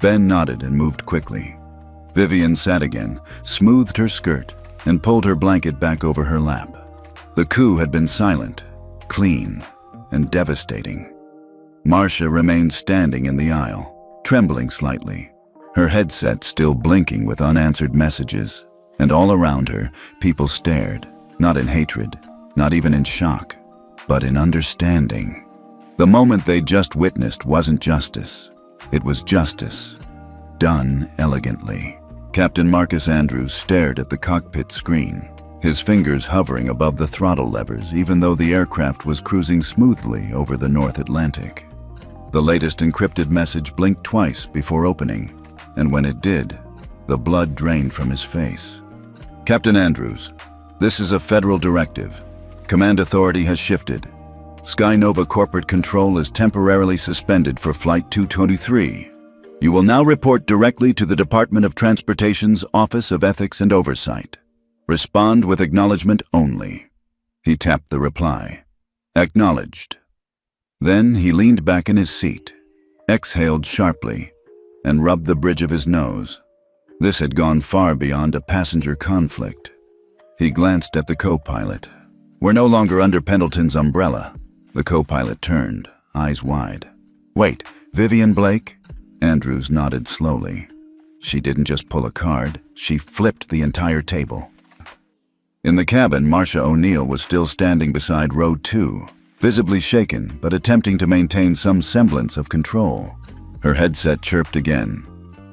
Ben nodded and moved quickly. Vivian sat again, smoothed her skirt, and pulled her blanket back over her lap. The coup had been silent, clean, and devastating. Marcia remained standing in the aisle, trembling slightly, her headset still blinking with unanswered messages, and all around her, people stared, not in hatred, not even in shock, but in understanding. The moment they'd just witnessed wasn't justice. It was justice, done elegantly. Captain Marcus Andrews stared at the cockpit screen, his fingers hovering above the throttle levers even though the aircraft was cruising smoothly over the North Atlantic. The latest encrypted message blinked twice before opening, and when it did, the blood drained from his face. Captain Andrews, this is a federal directive. Command authority has shifted. Skynova corporate control is temporarily suspended for Flight 223. You will now report directly to the Department of Transportation's Office of Ethics and Oversight. Respond with acknowledgement only. He tapped the reply. Acknowledged. Then he leaned back in his seat, exhaled sharply, and rubbed the bridge of his nose. This had gone far beyond a passenger conflict. He glanced at the co-pilot. We're no longer under Pendleton's umbrella. The co-pilot turned, eyes wide. Wait, Vivian Blake? Andrews nodded slowly. She didn't just pull a card, she flipped the entire table. In the cabin, Marcia O'Neill was still standing beside row 2, visibly shaken but attempting to maintain some semblance of control. Her headset chirped again,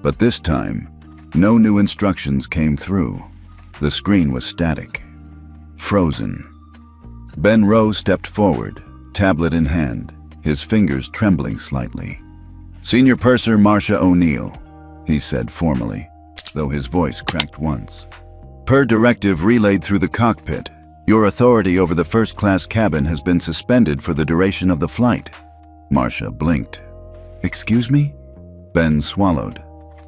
but this time, no new instructions came through. The screen was static, frozen. Ben Rowe stepped forward, tablet in hand, his fingers trembling slightly. Senior Purser Marcia O'Neill, he said formally, though his voice cracked once. Per directive relayed through the cockpit, your authority over the first-class cabin has been suspended for the duration of the flight. Marcia blinked. Excuse me? Ben swallowed.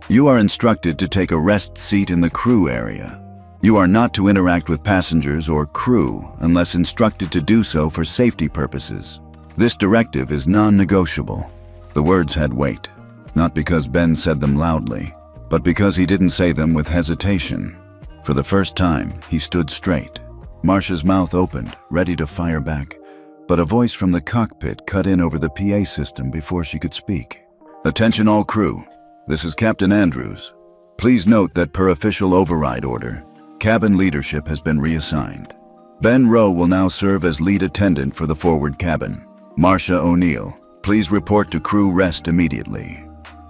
You are instructed to take a rest seat in the crew area. You are not to interact with passengers or crew unless instructed to do so for safety purposes. This directive is non-negotiable. The words had weight, not because Ben said them loudly, but because he didn't say them with hesitation. For the first time, he stood straight. Marcia's mouth opened, ready to fire back, but a voice from the cockpit cut in over the PA system before she could speak. Attention all crew, this is Captain Andrews. Please note that per official override order, cabin leadership has been reassigned. Ben Rowe will now serve as lead attendant for the forward cabin. Marcia O'Neill, please report to crew rest immediately.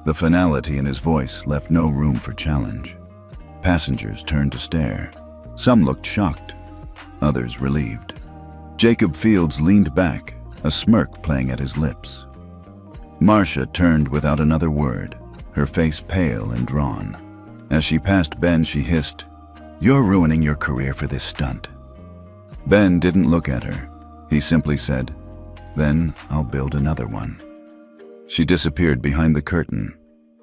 The finality in his voice left no room for challenge. Passengers turned to stare. Some looked shocked, others relieved. Jacob Fields leaned back, a smirk playing at his lips. Marcia turned without another word, her face pale and drawn. As she passed Ben, she hissed, "You're ruining your career for this stunt." Ben didn't look at her. He simply said, "Then I'll build another one." She disappeared behind the curtain.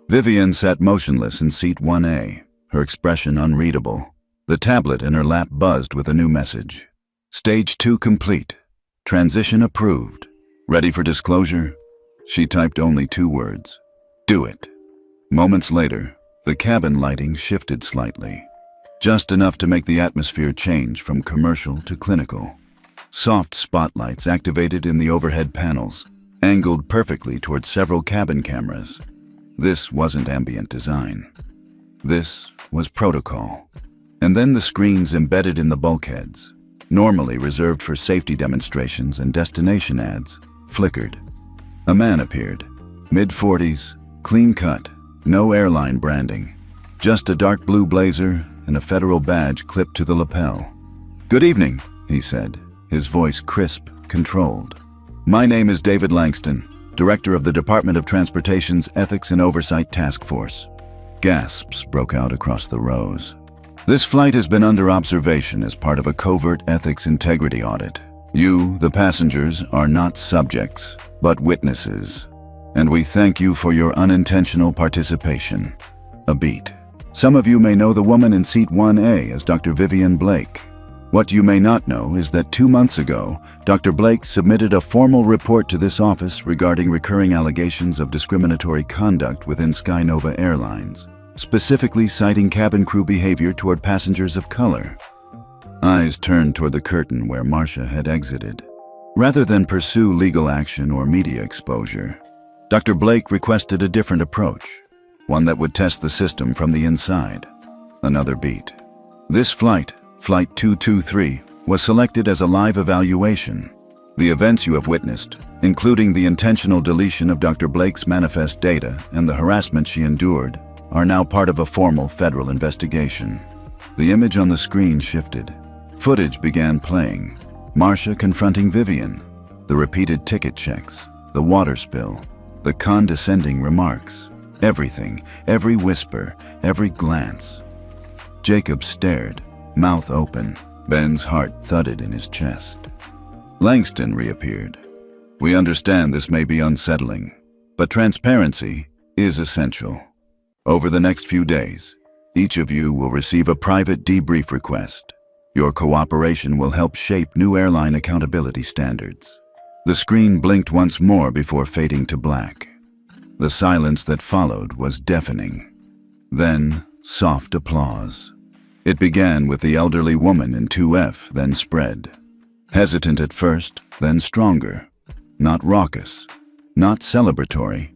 Vivian sat motionless in seat 1A, her expression unreadable. The tablet in her lap buzzed with a new message. Stage 2 complete. Transition approved. Ready for disclosure? She typed only 2 words. Do it. Moments later, the cabin lighting shifted slightly, just enough to make the atmosphere change from commercial to clinical. Soft spotlights activated in the overhead panels, angled perfectly towards several cabin cameras. This wasn't ambient design. This was protocol. And then the screens embedded in the bulkheads, normally reserved for safety demonstrations and destination ads, flickered. A man appeared, mid-40s, clean-cut, no airline branding, just a dark blue blazer and a federal badge clipped to the lapel. "Good evening," he said, his voice crisp, controlled. "My name is David Langston, Director of the Department of Transportation's Ethics and Oversight Task Force." Gasps broke out across the rows. This flight has been under observation as part of a covert ethics integrity audit. You, the passengers, are not subjects, but witnesses. And we thank you for your unintentional participation. A beat. Some of you may know the woman in seat 1A as Dr. Vivian Blake. What you may not know is that 2 months ago, Dr. Blake submitted a formal report to this office regarding recurring allegations of discriminatory conduct within Skynova Airlines, specifically citing cabin crew behavior toward passengers of color. Eyes turned toward the curtain where Marcia had exited. Rather than pursue legal action or media exposure, Dr. Blake requested a different approach, one that would test the system from the inside. Another beat. This flight, Flight 223, was selected as a live evaluation. The events you have witnessed, including the intentional deletion of Dr. Blake's manifest data and the harassment she endured, are now part of a formal federal investigation. The image on the screen shifted. Footage began playing. Marcia confronting Vivian, the repeated ticket checks, the water spill, the condescending remarks, everything, every whisper, every glance. Jacob stared, mouth open. Ben's heart thudded in his chest. Langston reappeared. We understand this may be unsettling, but transparency is essential. Over the next few days, each of you will receive a private debrief request. Your cooperation will help shape new airline accountability standards. The screen blinked once more before fading to black. The silence that followed was deafening. Then, soft applause. It began with the elderly woman in 2F, then spread. Hesitant at first, then stronger. Not raucous, not celebratory,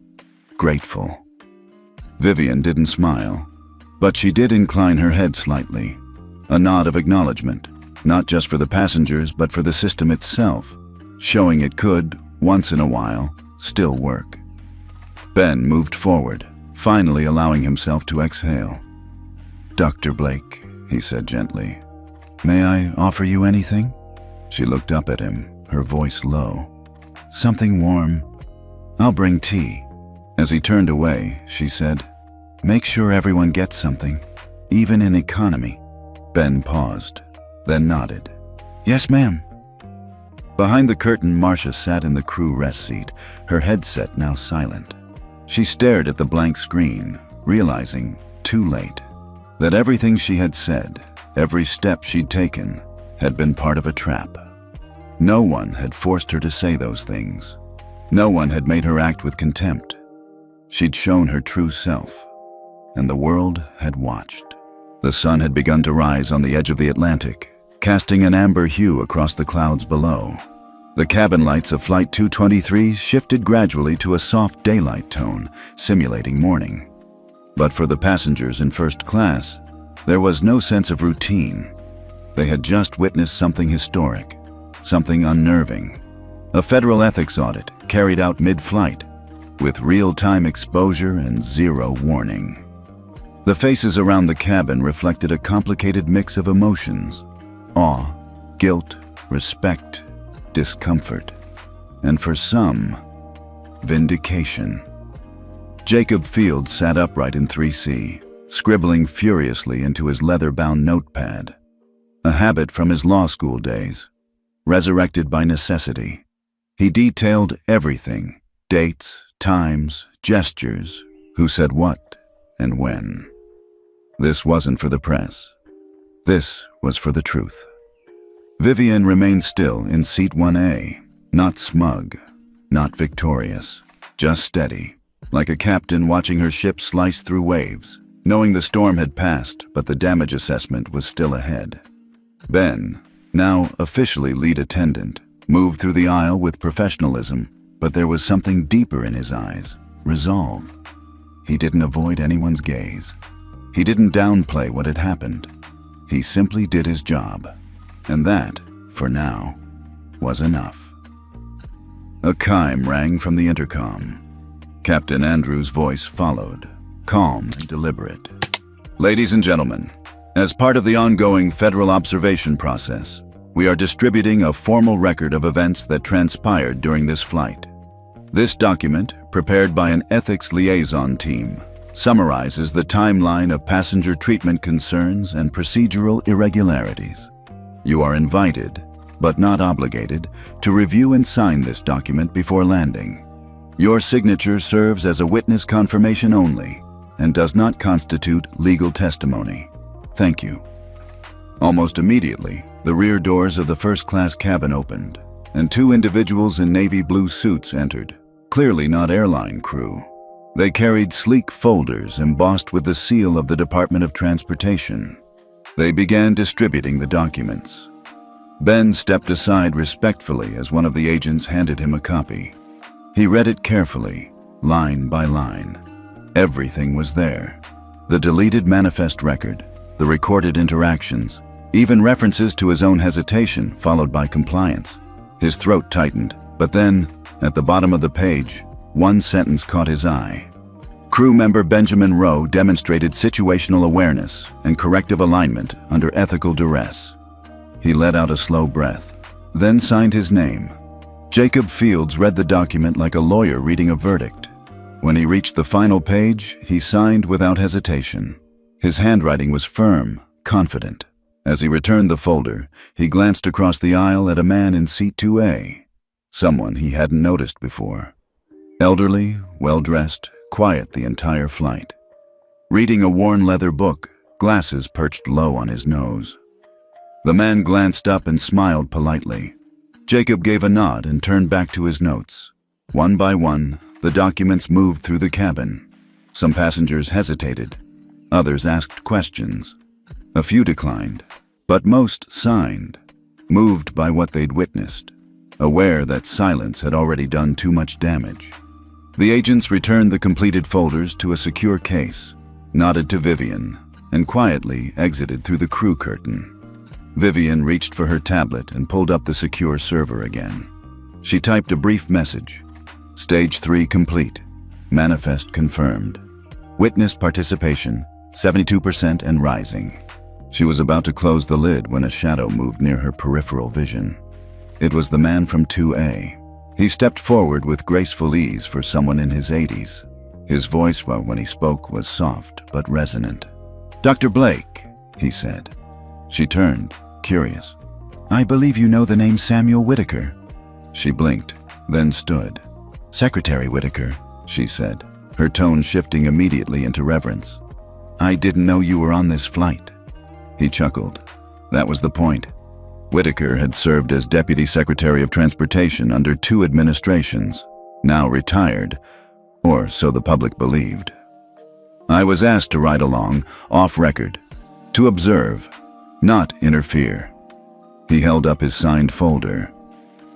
grateful. Vivian didn't smile, but she did incline her head slightly. A nod of acknowledgement, not just for the passengers, but for the system itself, showing it could, once in a while, still work. Ben moved forward, finally allowing himself to exhale. Dr. Blake, he said gently, may I offer you anything? She looked up at him, her voice low. Something warm. I'll bring tea. As he turned away, she said, make sure everyone gets something, even in economy. Ben paused, then nodded. Yes, ma'am. Behind the curtain, Marcia sat in the crew rest seat, her headset now silent. She stared at the blank screen, realizing, too late, that everything she had said, every step she'd taken, had been part of a trap. No one had forced her to say those things. No one had made her act with contempt. She'd shown her true self, and the world had watched. The sun had begun to rise on the edge of the Atlantic, casting an amber hue across the clouds below. The cabin lights of Flight 223 shifted gradually to a soft daylight tone, simulating morning. But for the passengers in first class, there was no sense of routine. They had just witnessed something historic, something unnerving. A federal ethics audit carried out mid-flight, with real-time exposure and zero warning. The faces around the cabin reflected a complicated mix of emotions: awe, guilt, respect, discomfort, and for some, vindication. Jacob Field sat upright in 3C, scribbling furiously into his leather-bound notepad, a habit from his law school days, resurrected by necessity. He detailed everything: dates, times, gestures, who said what and when. This wasn't for the press. This was for the truth. Vivian remained still in seat 1A, not smug, not victorious, just steady, like a captain watching her ship slice through waves, knowing the storm had passed, but the damage assessment was still ahead. Ben, now officially lead attendant, moved through the aisle with professionalism, but there was something deeper in his eyes: resolve. He didn't avoid anyone's gaze. He didn't downplay what had happened. He simply did his job. And that, for now, was enough. A chime rang from the intercom. Captain Andrews' voice followed, calm and deliberate. Ladies and gentlemen, as part of the ongoing federal observation process, we are distributing a formal record of events that transpired during this flight. This document, prepared by an ethics liaison team, summarizes the timeline of passenger treatment concerns and procedural irregularities. You are invited, but not obligated, to review and sign this document before landing. Your signature serves as a witness confirmation only and does not constitute legal testimony. Thank you. Almost immediately, the rear doors of the first-class cabin opened, and two individuals in navy blue suits entered, clearly not airline crew. They carried sleek folders embossed with the seal of the Department of Transportation. They began distributing the documents. Ben stepped aside respectfully as one of the agents handed him a copy. He read it carefully, line by line. Everything was there. The deleted manifest record, the recorded interactions, even references to his own hesitation followed by compliance. His throat tightened, but then, at the bottom of the page, one sentence caught his eye. Crew member Benjamin Rowe demonstrated situational awareness and corrective alignment under ethical duress. He let out a slow breath, then signed his name. Jacob Fields read the document like a lawyer reading a verdict. When he reached the final page, he signed without hesitation. His handwriting was firm, confident. As he returned the folder, he glanced across the aisle at a man in seat 2A, someone he hadn't noticed before. Elderly, well-dressed, quiet the entire flight. Reading a worn leather book, glasses perched low on his nose. The man glanced up and smiled politely. Jacob gave a nod and turned back to his notes. One by one, the documents moved through the cabin. Some passengers hesitated. Others asked questions. A few declined, but most signed, moved by what they'd witnessed, aware that silence had already done too much damage. The agents returned the completed folders to a secure case, nodded to Vivian, and quietly exited through the crew curtain. Vivian reached for her tablet and pulled up the secure server again. She typed a brief message. Stage 3 complete. Manifest confirmed. Witness participation, 72% and rising. She was about to close the lid when a shadow moved near her peripheral vision. It was the man from 2A. He stepped forward with graceful ease for someone in his 80s. His voice, when he spoke, was soft but resonant. "Dr. Blake," he said. She turned, curious. "I believe you know the name Samuel Whitaker." She blinked, then stood. "Secretary Whitaker," she said, her tone shifting immediately into reverence. "I didn't know you were on this flight." He chuckled. That was the point. Whitaker had served as Deputy Secretary of Transportation under 2 administrations, now retired, or so the public believed. "I was asked to ride along, off record, to observe, not interfere." He held up his signed folder.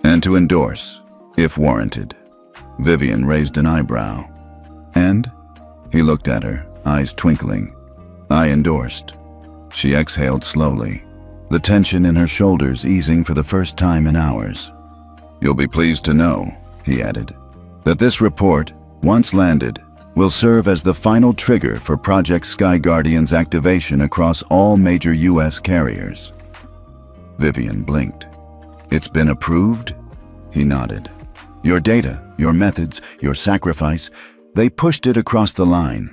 "And to endorse, if warranted." Vivian raised an eyebrow. "And?" He looked at her, eyes twinkling. "I endorsed." She exhaled slowly, the tension in her shoulders easing for the first time in hours. "You'll be pleased to know," he added, "that this report, once landed, will serve as the final trigger for Project Sky Guardian's activation across all major U.S. carriers." Vivian blinked. "It's been approved?" He nodded. "Your data, your methods, your sacrifice, they pushed it across the line.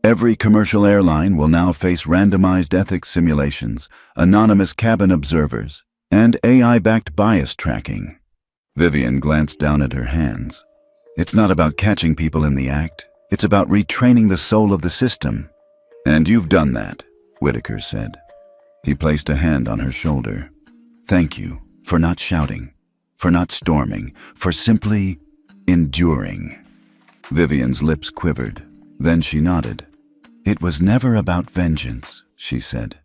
Every commercial airline will now face randomized ethics simulations, anonymous cabin observers, and AI-backed bias tracking." Vivian glanced down at her hands. "It's not about catching people in the act. It's about retraining the soul of the system." "And you've done that," Whitaker said. He placed a hand on her shoulder. "Thank you for not shouting, for not storming, for simply enduring." Vivian's lips quivered. Then she nodded. "It was never about vengeance," she said.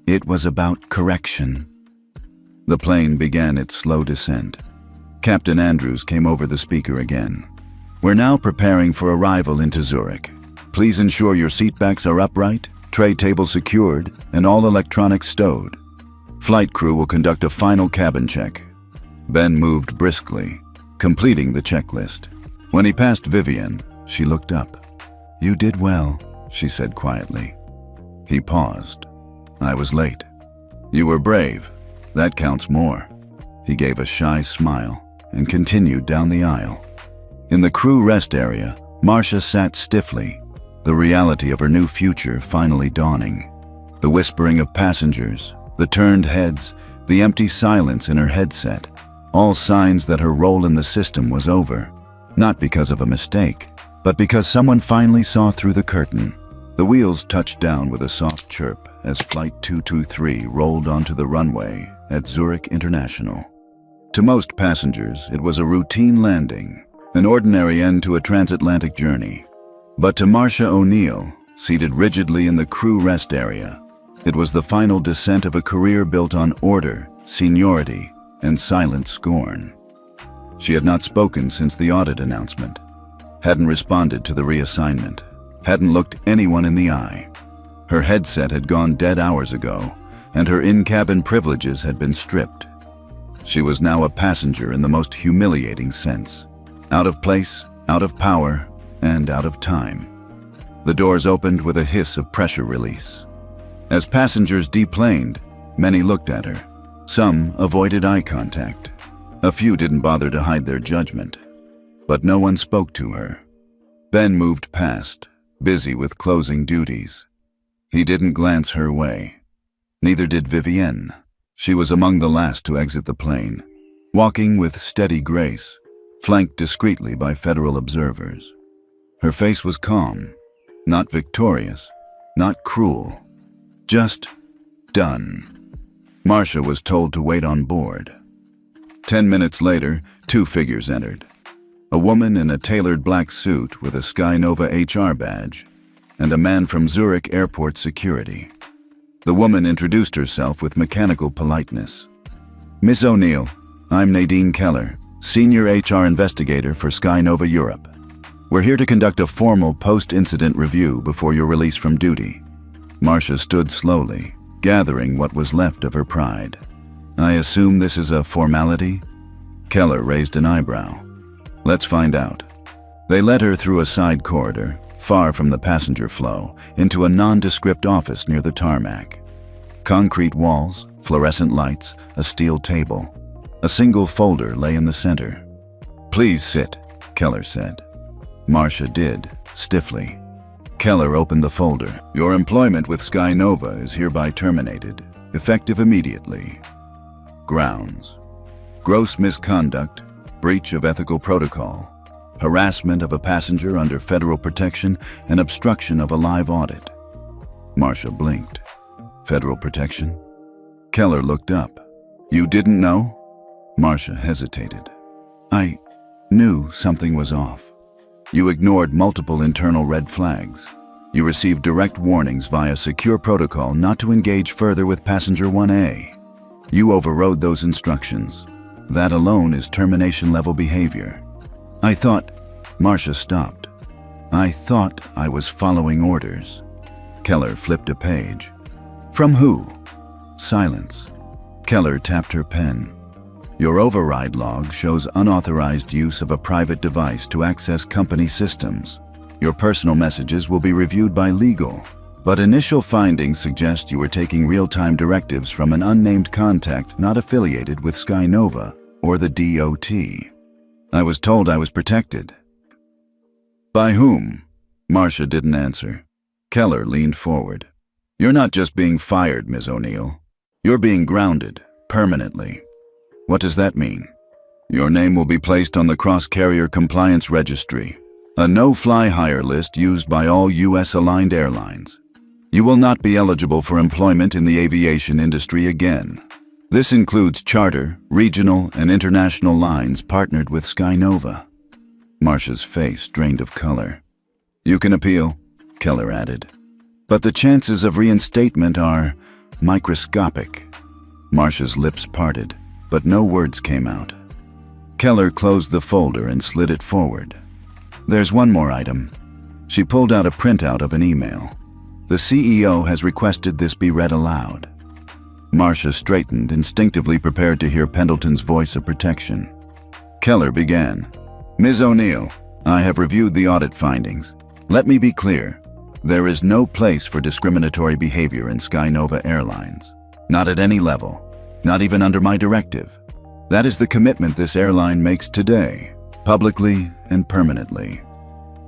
"It was about correction." The plane began its slow descent. Captain Andrews came over the speaker again. "We're now preparing for arrival into Zurich. Please ensure your seatbacks are upright, tray table secured, and all electronics stowed. Flight crew will conduct a final cabin check." Ben moved briskly, completing the checklist. When he passed Vivian, she looked up. "You did well," she said quietly. He paused. "I was late." "You were brave. That counts more." He gave a shy smile and continued down the aisle. In the crew rest area, Marcia sat stiffly, the reality of her new future finally dawning. The whispering of passengers, the turned heads, the empty silence in her headset, all signs that her role in the system was over, not because of a mistake, but because someone finally saw through the curtain. The wheels touched down with a soft chirp as Flight 223 rolled onto the runway at Zurich International. To most passengers, it was a routine landing, an ordinary end to a transatlantic journey. But to Marcia O'Neill, seated rigidly in the crew rest area, it was the final descent of a career built on order, seniority, and silent scorn. She had not spoken since the audit announcement, hadn't responded to the reassignment, hadn't looked anyone in the eye. Her headset had gone dead hours ago, and her in-cabin privileges had been stripped. She was now a passenger in the most humiliating sense. Out of place, out of power, and out of time. The doors opened with a hiss of pressure release. As passengers deplaned, many looked at her. Some avoided eye contact. A few didn't bother to hide their judgment. But no one spoke to her. Ben moved past, busy with closing duties. He didn't glance her way. Neither did Vivienne. She was among the last to exit the plane, walking with steady grace, flanked discreetly by federal observers. Her face was calm, not victorious, not cruel, just done. Marcia was told to wait on board. 10 minutes later, two figures entered. A woman in a tailored black suit with a Skynova HR badge, and a man from Zurich Airport Security. The woman introduced herself with mechanical politeness. "Miss O'Neill, I'm Nadine Keller, Senior HR Investigator for Skynova Europe. We're here to conduct a formal post-incident review before your release from duty." Marcia stood slowly, gathering what was left of her pride. "I assume this is a formality?" Keller raised an eyebrow. "Let's find out." They led her through a side corridor, far from the passenger flow, into a nondescript office near the tarmac. Concrete walls, fluorescent lights, a steel table. A single folder lay in the center. "Please sit," Keller said. Marcia did, stiffly. Keller opened the folder. "Your employment with Skynova is hereby terminated, effective immediately. Grounds: gross misconduct, breach of ethical protocol, harassment of a passenger under federal protection, and obstruction of a live audit." Marcia blinked. "Federal protection?" Keller looked up. "You didn't know?" Marcia hesitated. "I knew something was off. You ignored multiple internal red flags. You received direct warnings via secure protocol not to engage further with passenger 1A. You overrode those instructions. That alone is termination-level behavior. I thought..." Marcia stopped. "I thought I was following orders." Keller flipped a page. "From who?" Silence. Keller tapped her pen. "Your override log shows unauthorized use of a private device to access company systems. Your personal messages will be reviewed by legal, but initial findings suggest you were taking real-time directives from an unnamed contact not affiliated with Skynova or the DOT. I was told I was protected." "By whom?" Marcia didn't answer. Keller leaned forward. "You're not just being fired, Ms. O'Neill. You're being grounded, permanently." "What does that mean?" "Your name will be placed on the Cross-Carrier Compliance Registry, a no-fly hire list used by all U.S.-aligned airlines. You will not be eligible for employment in the aviation industry again. This includes charter, regional, and international lines partnered with Skynova." Marcia's face drained of color. "You can appeal," Keller added. "But the chances of reinstatement are microscopic." Marcia's lips parted, but no words came out. Keller closed the folder and slid it forward. "There's one more item." She pulled out a printout of an email. "The CEO has requested this be read aloud." Marcia straightened, instinctively prepared to hear Pendleton's voice of protection. Keller began. "Ms. O'Neill, I have reviewed the audit findings. Let me be clear. There is no place for discriminatory behavior in Skynova Airlines. Not at any level. Not even under my directive. That is the commitment this airline makes today, publicly and permanently.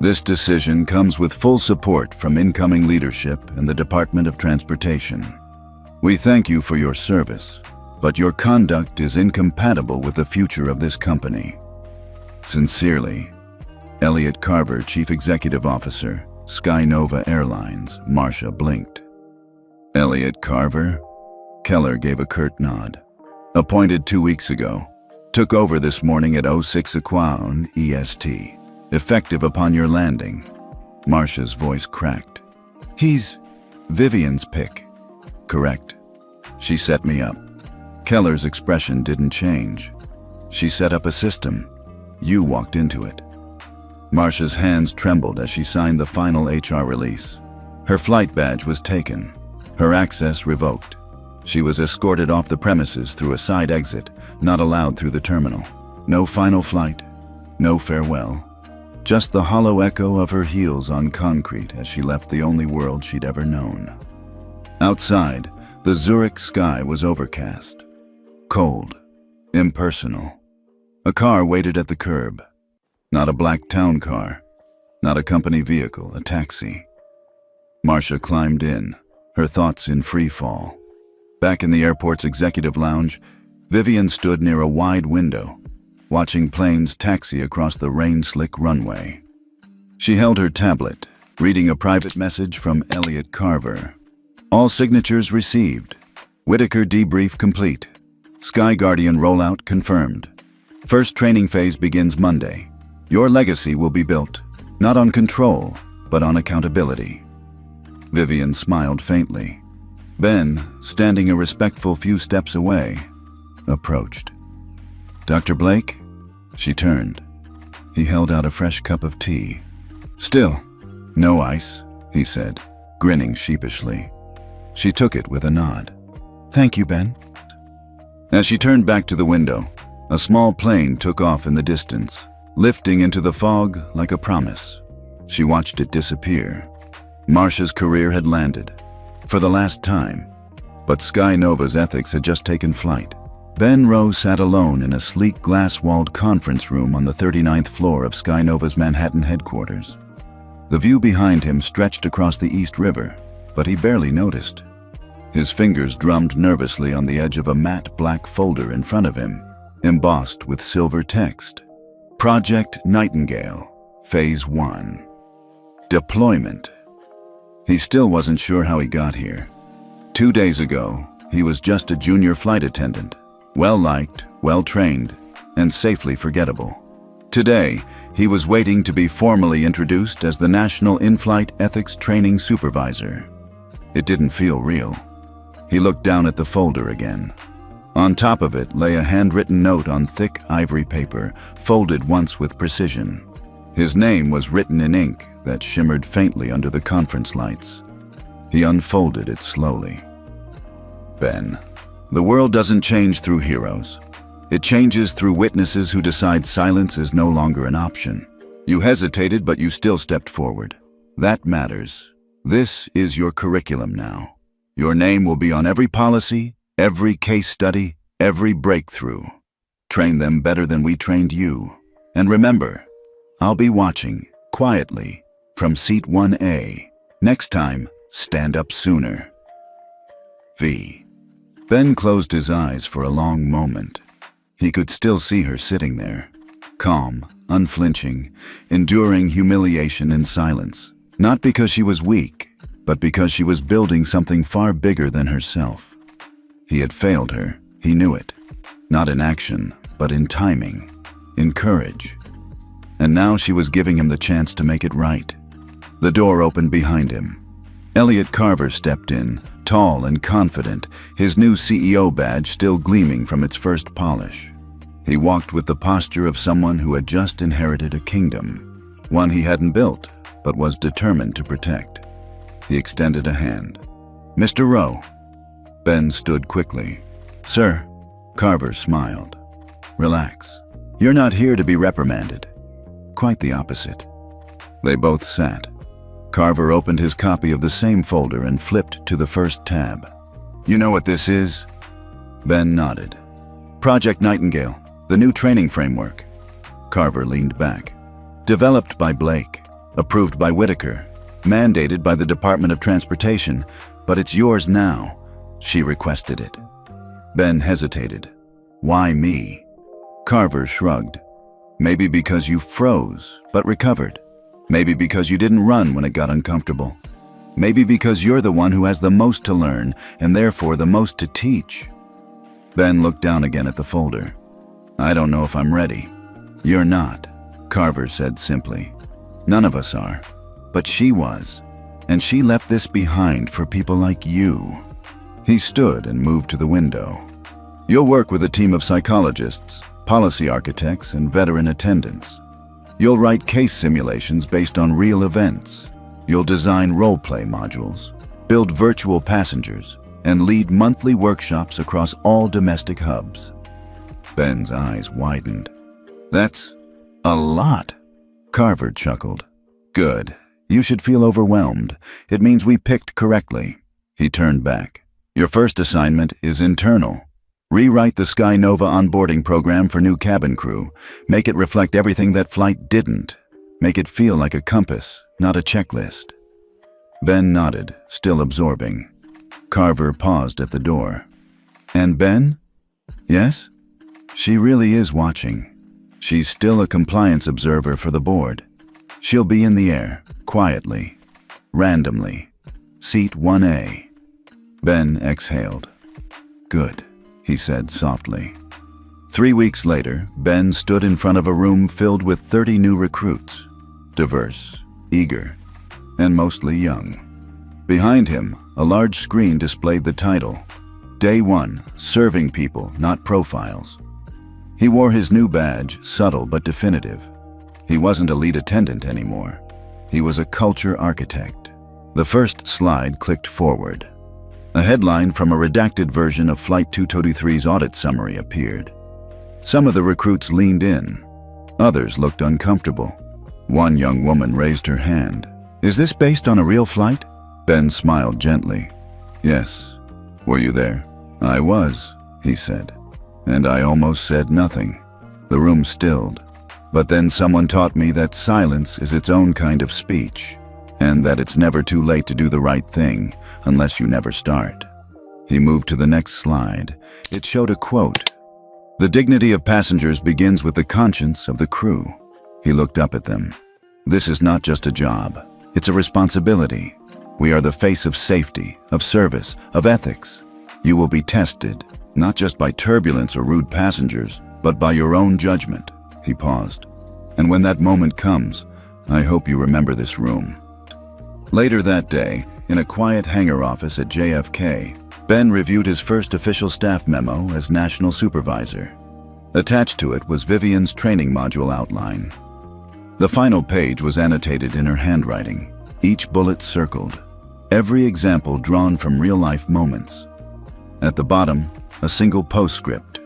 This decision comes with full support from incoming leadership and the Department of Transportation. We thank you for your service, but your conduct is incompatible with the future of this company. Sincerely, Elliot Carver, Chief Executive Officer, SkyNova Airlines. Marcia blinked. Elliot Carver? Keller gave a curt nod. Appointed 2 weeks ago. Took over this morning at 06 Aquaon EST. Effective upon your landing. Marcia's voice cracked. He's Vivian's pick. Correct. She set me up. Keller's expression didn't change. She set up a system. You walked into it. Marcia's hands trembled as she signed the final HR release. Her flight badge was taken. Her access revoked. She was escorted off the premises through a side exit, not allowed through the terminal. No final flight, no farewell. Just the hollow echo of her heels on concrete as she left the only world she'd ever known. Outside, the Zurich sky was overcast. Cold, impersonal. A car waited at the curb. Not a black town car, not a company vehicle, a taxi. Marcia climbed in, her thoughts in free fall. Back in the airport's executive lounge, Vivian stood near a wide window, watching planes taxi across the rain-slick runway. She held her tablet, reading a private message from Elliot Carver. All signatures received. Whitaker debrief complete. Sky Guardian rollout confirmed. First training phase begins Monday. Your legacy will be built, not on control, but on accountability. Vivian smiled faintly. Ben, standing a respectful few steps away, approached. Dr. Blake? She turned. He held out a fresh cup of tea. Still, no ice, he said, grinning sheepishly. She took it with a nod. Thank you, Ben. As she turned back to the window, a small plane took off in the distance, lifting into the fog like a promise. She watched it disappear. Marcia's career had landed, for the last time, but SkyNova's ethics had just taken flight. Ben Rowe sat alone in a sleek glass-walled conference room on the 39th floor of SkyNova's Manhattan headquarters. The view behind him stretched across the East River, but he barely noticed. His fingers drummed nervously on the edge of a matte black folder in front of him, embossed with silver text. Project Nightingale, Phase 1. Deployment. He still wasn't sure how he got here. 2 days ago, he was just a junior flight attendant, well-liked, well-trained, and safely forgettable. Today, he was waiting to be formally introduced as the National In-Flight Ethics Training Supervisor. It didn't feel real. He looked down at the folder again. On top of it lay a handwritten note on thick ivory paper, folded once with precision. His name was written in ink that shimmered faintly under the conference lights. He unfolded it slowly. Ben, the world doesn't change through heroes. It changes through witnesses who decide silence is no longer an option. You hesitated, but you still stepped forward. That matters. This is your curriculum now. Your name will be on every policy, every case study, every breakthrough. Train them better than we trained you. And remember, I'll be watching, quietly, from seat 1A. Next time, stand up sooner. V. Ben closed his eyes for a long moment. He could still see her sitting there, calm, unflinching, enduring humiliation in silence. Not because she was weak, but because she was building something far bigger than herself. He had failed her, he knew it. Not in action, but in timing, in courage. And now she was giving him the chance to make it right. The door opened behind him. Elliot Carver stepped in, tall and confident, his new CEO badge still gleaming from its first polish. He walked with the posture of someone who had just inherited a kingdom, one he hadn't built, but was determined to protect. He extended a hand. Mr. Rowe. Ben stood quickly. Sir. Carver smiled. Relax. You're not here to be reprimanded. Quite the opposite. They both sat. Carver opened his copy of the same folder and flipped to the first tab. You know what this is? Ben nodded. Project Nightingale, the new training framework. Carver leaned back. Developed by Blake. approved by Whitaker, mandated by the Department of Transportation, but it's yours now. She requested it. Ben hesitated. Why me? Carver shrugged. Maybe because you froze, but recovered. Maybe because you didn't run when it got uncomfortable. Maybe because you're the one who has the most to learn, and therefore the most to teach. Ben looked down again at the folder. I don't know if I'm ready. You're not, Carver said simply. None of us are. But she was. And she left this behind for people like you. He stood and moved to the window. You'll work with a team of psychologists, policy architects, and veteran attendants. You'll write case simulations based on real events. You'll design role-play modules, build virtual passengers, and lead monthly workshops across all domestic hubs. Ben's eyes widened. That's a lot. Carver chuckled. Good. You should feel overwhelmed. It means we picked correctly. He turned back. Your first assignment is internal. Rewrite the Sky Nova onboarding program for new cabin crew. Make it reflect everything that flight didn't. Make it feel like a compass, not a checklist. Ben nodded, still absorbing. Carver paused at the door. And Ben? Yes? She really is watching. She's still a compliance observer for the board. She'll be in the air, quietly, randomly. Seat 1A. Ben exhaled. Good, he said softly. 3 weeks later, Ben stood in front of a room filled with 30 new recruits. Diverse, eager, and mostly young. Behind him, a large screen displayed the title, Day 1, Serving People, Not Profiles. He wore his new badge, subtle but definitive. He wasn't a lead attendant anymore. He was a culture architect. The first slide clicked forward. A headline from a redacted version of Flight 223's audit summary appeared. Some of the recruits leaned in. Others looked uncomfortable. One young woman raised her hand. Is this based on a real flight? Ben smiled gently. Yes. Were you there? I was, he said. And I almost said nothing. The room stilled. But then someone taught me that silence is its own kind of speech, and that it's never too late to do the right thing unless you never start. He moved to the next slide. It showed a quote. The dignity of passengers begins with the conscience of the crew. He looked up at them. This is not just a job. It's a responsibility. We are the face of safety, of service, of ethics. You will be tested, not just by turbulence or rude passengers, but by your own judgment. He paused. And when that moment comes, I hope you remember this room. Later that day, in a quiet hangar office at JFK, Ben reviewed his first official staff memo as national supervisor. Attached to it was Vivian's training module outline. The final page was annotated in her handwriting, each bullet circled, every example drawn from real-life moments. At the bottom, a single postscript.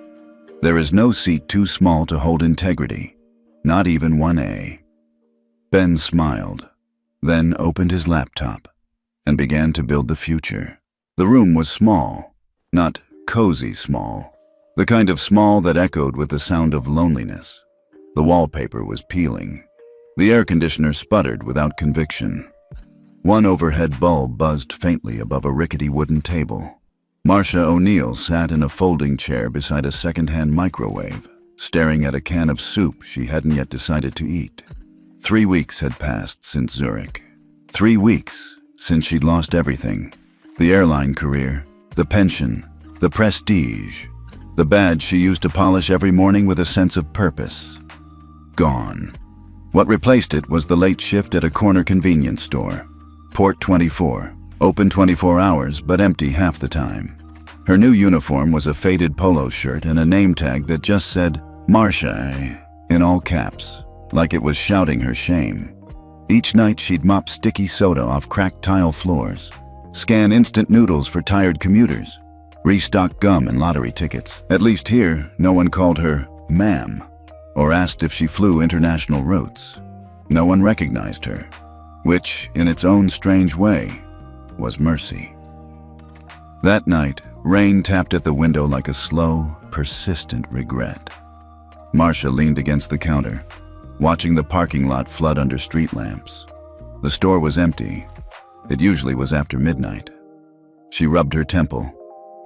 There is no seat too small to hold integrity, not even 1A. Ben smiled, then opened his laptop and began to build the future. The room was small, not cozy small, the kind of small that echoed with the sound of loneliness. The wallpaper was peeling. The air conditioner sputtered without conviction. One overhead bulb buzzed faintly above a rickety wooden table. Marcia O'Neill sat in a folding chair beside a second-hand microwave, staring at a can of soup she hadn't yet decided to eat. 3 weeks had passed since Zurich. 3 weeks since she'd lost everything. The airline career, the pension, the prestige, the badge she used to polish every morning with a sense of purpose. Gone. What replaced it was the late shift at a corner convenience store. Port 24, open 24 hours but empty half the time. Her new uniform was a faded polo shirt and a name tag that just said, Marcia, in all caps, like it was shouting her shame. Each night she'd mop sticky soda off cracked tile floors, scan instant noodles for tired commuters, restock gum and lottery tickets. At least here, no one called her ma'am or asked if she flew international routes. No one recognized her, which, in its own strange way, was mercy. That night, rain tapped at the window like a slow, persistent regret. Marcia leaned against the counter, watching the parking lot flood under street lamps. The store was empty. It usually was after midnight. She rubbed her temple.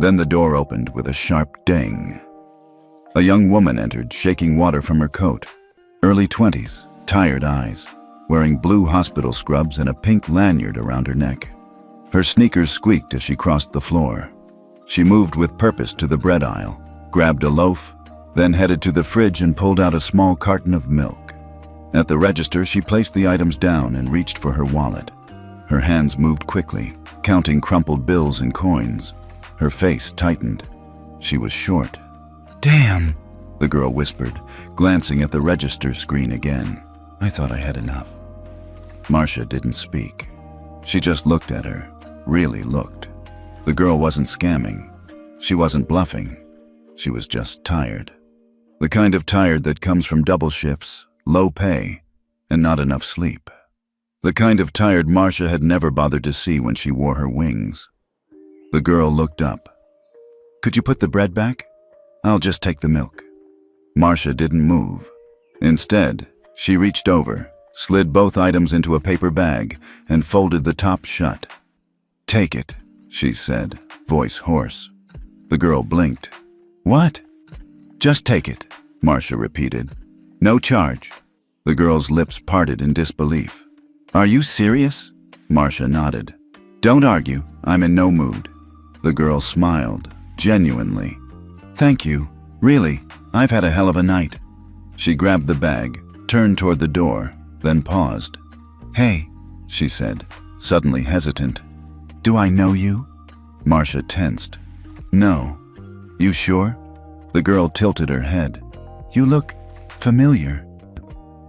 Then the door opened with a sharp ding. A young woman entered, shaking water from her coat. Early 20s, tired eyes, wearing blue hospital scrubs and a pink lanyard around her neck. Her sneakers squeaked as she crossed the floor. She moved with purpose to the bread aisle, grabbed a loaf, then headed to the fridge and pulled out a small carton of milk. At the register, she placed the items down and reached for her wallet. Her hands moved quickly, counting crumpled bills and coins. Her face tightened. She was short. "Damn," the girl whispered, glancing at the register screen again. "I thought I had enough." Marcia didn't speak. She just looked at her, really looked. The girl wasn't scamming. She wasn't bluffing. She was just tired. The kind of tired that comes from double shifts, low pay, and not enough sleep. The kind of tired Marcia had never bothered to see when she wore her wings. The girl looked up. "Could you put the bread back? I'll just take the milk." Marcia didn't move. Instead, she reached over, slid both items into a paper bag, and folded the top shut. "Take it," she said, voice hoarse. The girl blinked. "What?" "Just take it," Marcia repeated. "No charge." The girl's lips parted in disbelief. "Are you serious?" Marcia nodded. "Don't argue, I'm in no mood." The girl smiled, genuinely. "Thank you. Really, I've had a hell of a night." She grabbed the bag, turned toward the door, then paused. "Hey," she said, suddenly hesitant. "Do I know you?" Marcia tensed. "No." "You sure?" The girl tilted her head. "You look familiar."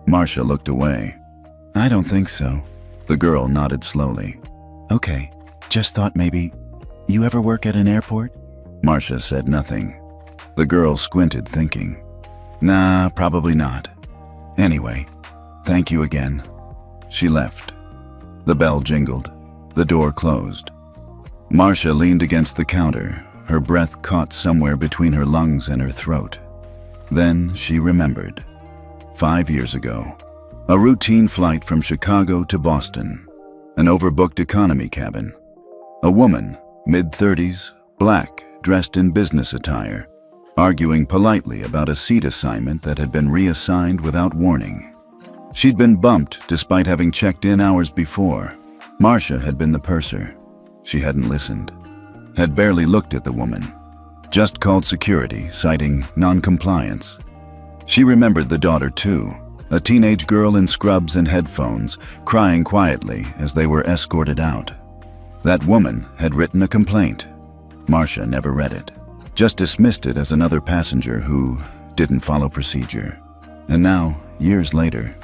Marcia looked away. "I don't think so." The girl nodded slowly. "Okay, just thought maybe. You ever work at an airport?" Marcia said nothing. The girl squinted, thinking. "Nah, probably not. Anyway, thank you again." She left. The bell jingled. The door closed. Marcia leaned against the counter, her breath caught somewhere between her lungs and her throat. Then she remembered. 5 years ago, a routine flight from Chicago to Boston, an overbooked economy cabin. A woman, mid-30s, black, dressed in business attire, arguing politely about a seat assignment that had been reassigned without warning. She'd been bumped despite having checked in hours before. Marcia had been the purser. She hadn't listened, had barely looked at the woman, just called security, citing non-compliance. She remembered the daughter too, a teenage girl in scrubs and headphones, crying quietly as they were escorted out. That woman had written a complaint. Marcia never read it, just dismissed it as another passenger who didn't follow procedure. And now, years later,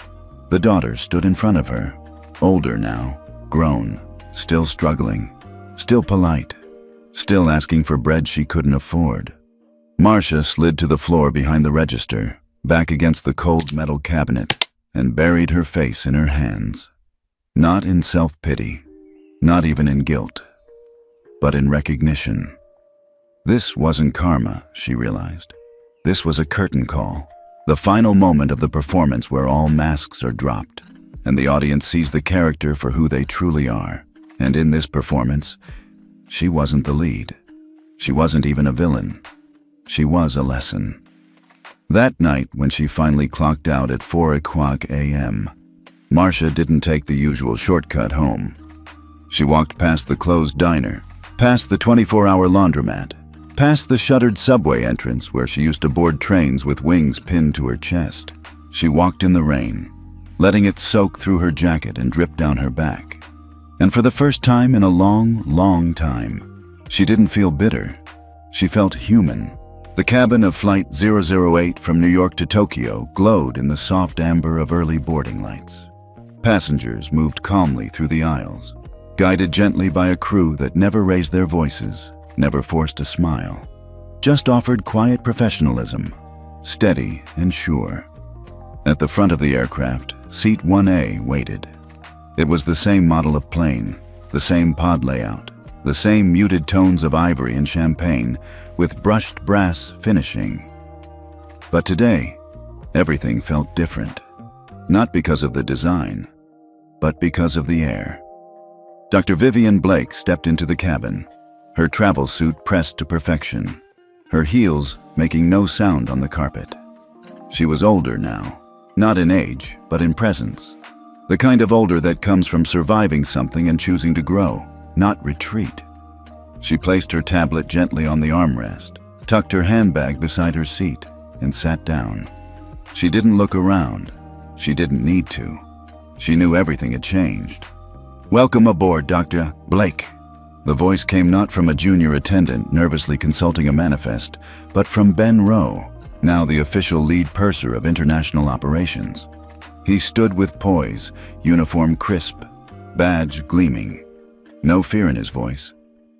the daughter stood in front of her, older now, grown, still struggling, still polite, still asking for bread she couldn't afford. Marcia slid to the floor behind the register, back against the cold metal cabinet, and buried her face in her hands. Not in self-pity, not even in guilt, but in recognition. This wasn't karma, she realized. This was a curtain call, the final moment of the performance where all masks are dropped, and the audience sees the character for who they truly are. And in this performance, she wasn't the lead. She wasn't even a villain. She was a lesson. That night, when she finally clocked out at 4 o'clock a.m., Marcia didn't take the usual shortcut home. She walked past the closed diner, past the 24-hour laundromat, past the shuttered subway entrance where she used to board trains with wings pinned to her chest. She walked in the rain, letting it soak through her jacket and drip down her back. And for the first time in a long, long time, she didn't feel bitter. She felt human. The cabin of Flight 008 from New York to Tokyo glowed in the soft amber of early boarding lights. Passengers moved calmly through the aisles, guided gently by a crew that never raised their voices, never forced a smile, just offered quiet professionalism, steady and sure. At the front of the aircraft, seat 1A waited. It was the same model of plane, the same pod layout, the same muted tones of ivory and champagne with brushed brass finishing. But today, everything felt different. Not because of the design, but because of the air. Dr. Vivian Blake stepped into the cabin, her travel suit pressed to perfection, her heels making no sound on the carpet. She was older now, not in age, but in presence. The kind of older that comes from surviving something and choosing to grow, not retreat. She placed her tablet gently on the armrest, tucked her handbag beside her seat, and sat down. She didn't look around. She didn't need to. She knew everything had changed. "Welcome aboard, Dr. Blake." The voice came not from a junior attendant nervously consulting a manifest, but from Ben Rowe, now the official lead purser of international operations. He stood with poise, uniform crisp, badge gleaming. No fear in his voice,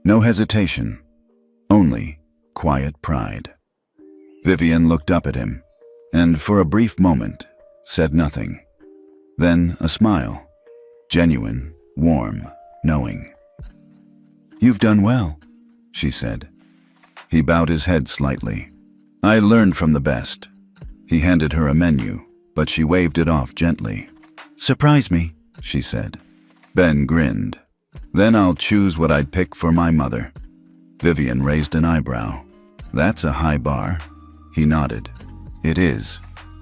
no hesitation, only quiet pride. Vivian looked up at him, and for a brief moment, said nothing. Then a smile, genuine, warm, knowing. "You've done well," she said. He bowed his head slightly. "I learned from the best." He handed her a menu, but she waved it off gently. "Surprise me," she said. Ben grinned. "Then I'll choose what I'd pick for my mother." Vivian raised an eyebrow. "That's a high bar." He nodded. "It is."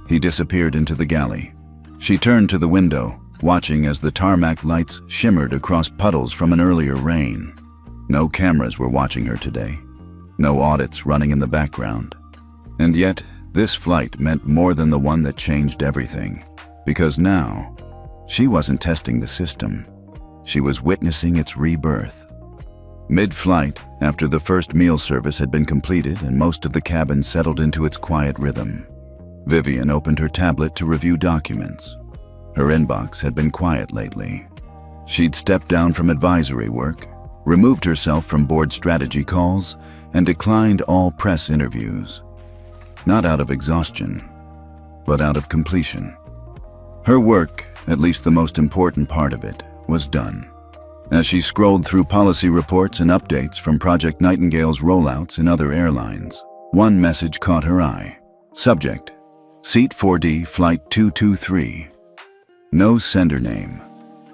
He disappeared into the galley. She turned to the window, watching as the tarmac lights shimmered across puddles from an earlier rain. No cameras were watching her today. No audits running in the background. And yet, this flight meant more than the one that changed everything. Because now, she wasn't testing the system. She was witnessing its rebirth. Mid-flight, after the first meal service had been completed and most of the cabin settled into its quiet rhythm, Vivian opened her tablet to review documents. Her inbox had been quiet lately. She'd stepped down from advisory work, removed herself from board strategy calls, and declined all press interviews. Not out of exhaustion, but out of completion. Her work, at least the most important part of it, was done. As she scrolled through policy reports and updates from Project Nightingale's rollouts in other airlines, one message caught her eye. Subject: Seat 4D, Flight 223. No sender name,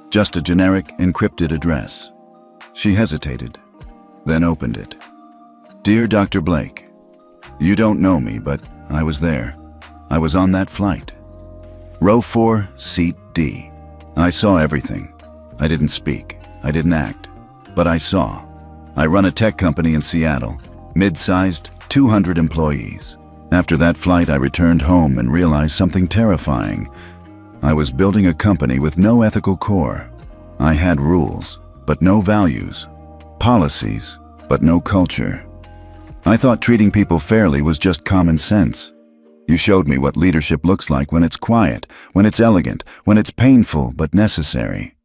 just a generic encrypted address. She hesitated, then opened it. "Dear Dr. Blake, you don't know me, but I was there. I was on that flight. Row 4, Seat D. I saw everything. I didn't speak. I didn't act. But I saw. I run a tech company in Seattle, mid-sized, 200 employees. After that flight, I returned home and realized something terrifying. I was building a company with no ethical core. I had rules, but no values. Policies, but no culture. I thought treating people fairly was just common sense. You showed me what leadership looks like when it's quiet, when it's elegant, when it's painful but necessary.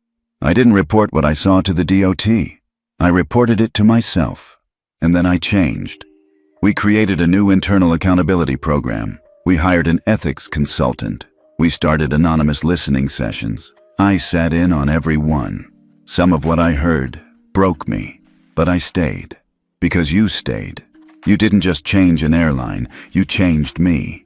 I didn't report what I saw to the DOT. I reported it to myself. And then I changed. We created a new internal accountability program. We hired an ethics consultant. We started anonymous listening sessions. I sat in on every one. Some of what I heard broke me, but I stayed. Because you stayed. You didn't just change an airline, you changed me.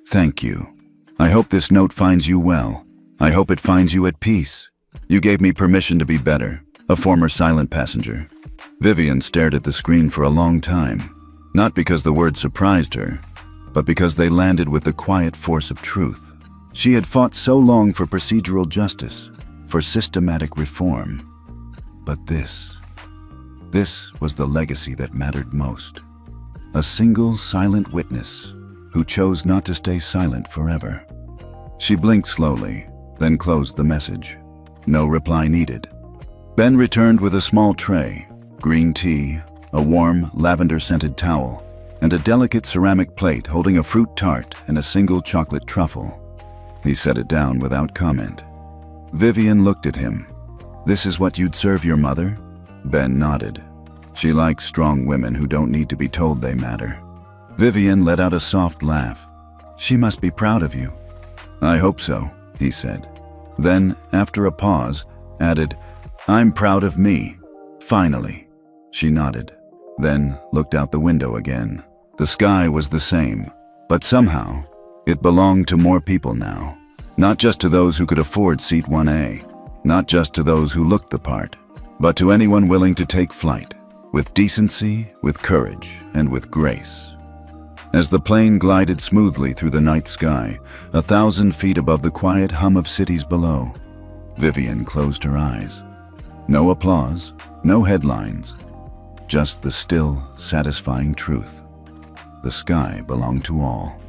Thank you. I hope this note finds you well. I hope it finds you at peace. You gave me permission to be better, a former silent passenger." Vivian stared at the screen for a long time, not because the words surprised her, but because they landed with the quiet force of truth. She had fought so long for procedural justice, for systematic reform. But this was the legacy that mattered most. A single silent witness who chose not to stay silent forever. She blinked slowly, then closed the message. No reply needed. Ben returned with a small tray, green tea, a warm, lavender-scented towel, and a delicate ceramic plate holding a fruit tart and a single chocolate truffle. He set it down without comment. Vivian looked at him. "This is what you'd serve your mother?" Ben nodded. She likes strong women who don't need to be told they matter. Vivian let out a soft laugh. "She must be proud of you." "I hope so," he said. Then, after a pause, added, "I'm proud of me. Finally." She nodded, then looked out the window again. The sky was the same, but somehow, it belonged to more people now. Not just to those who could afford Seat 1A. not just to those who looked the part, but to anyone willing to take flight, with decency, with courage, and with grace. As the plane glided smoothly through the night sky, 1,000 feet above the quiet hum of cities below, Vivian closed her eyes. No applause, no headlines, just the still, satisfying truth. The sky belonged to all.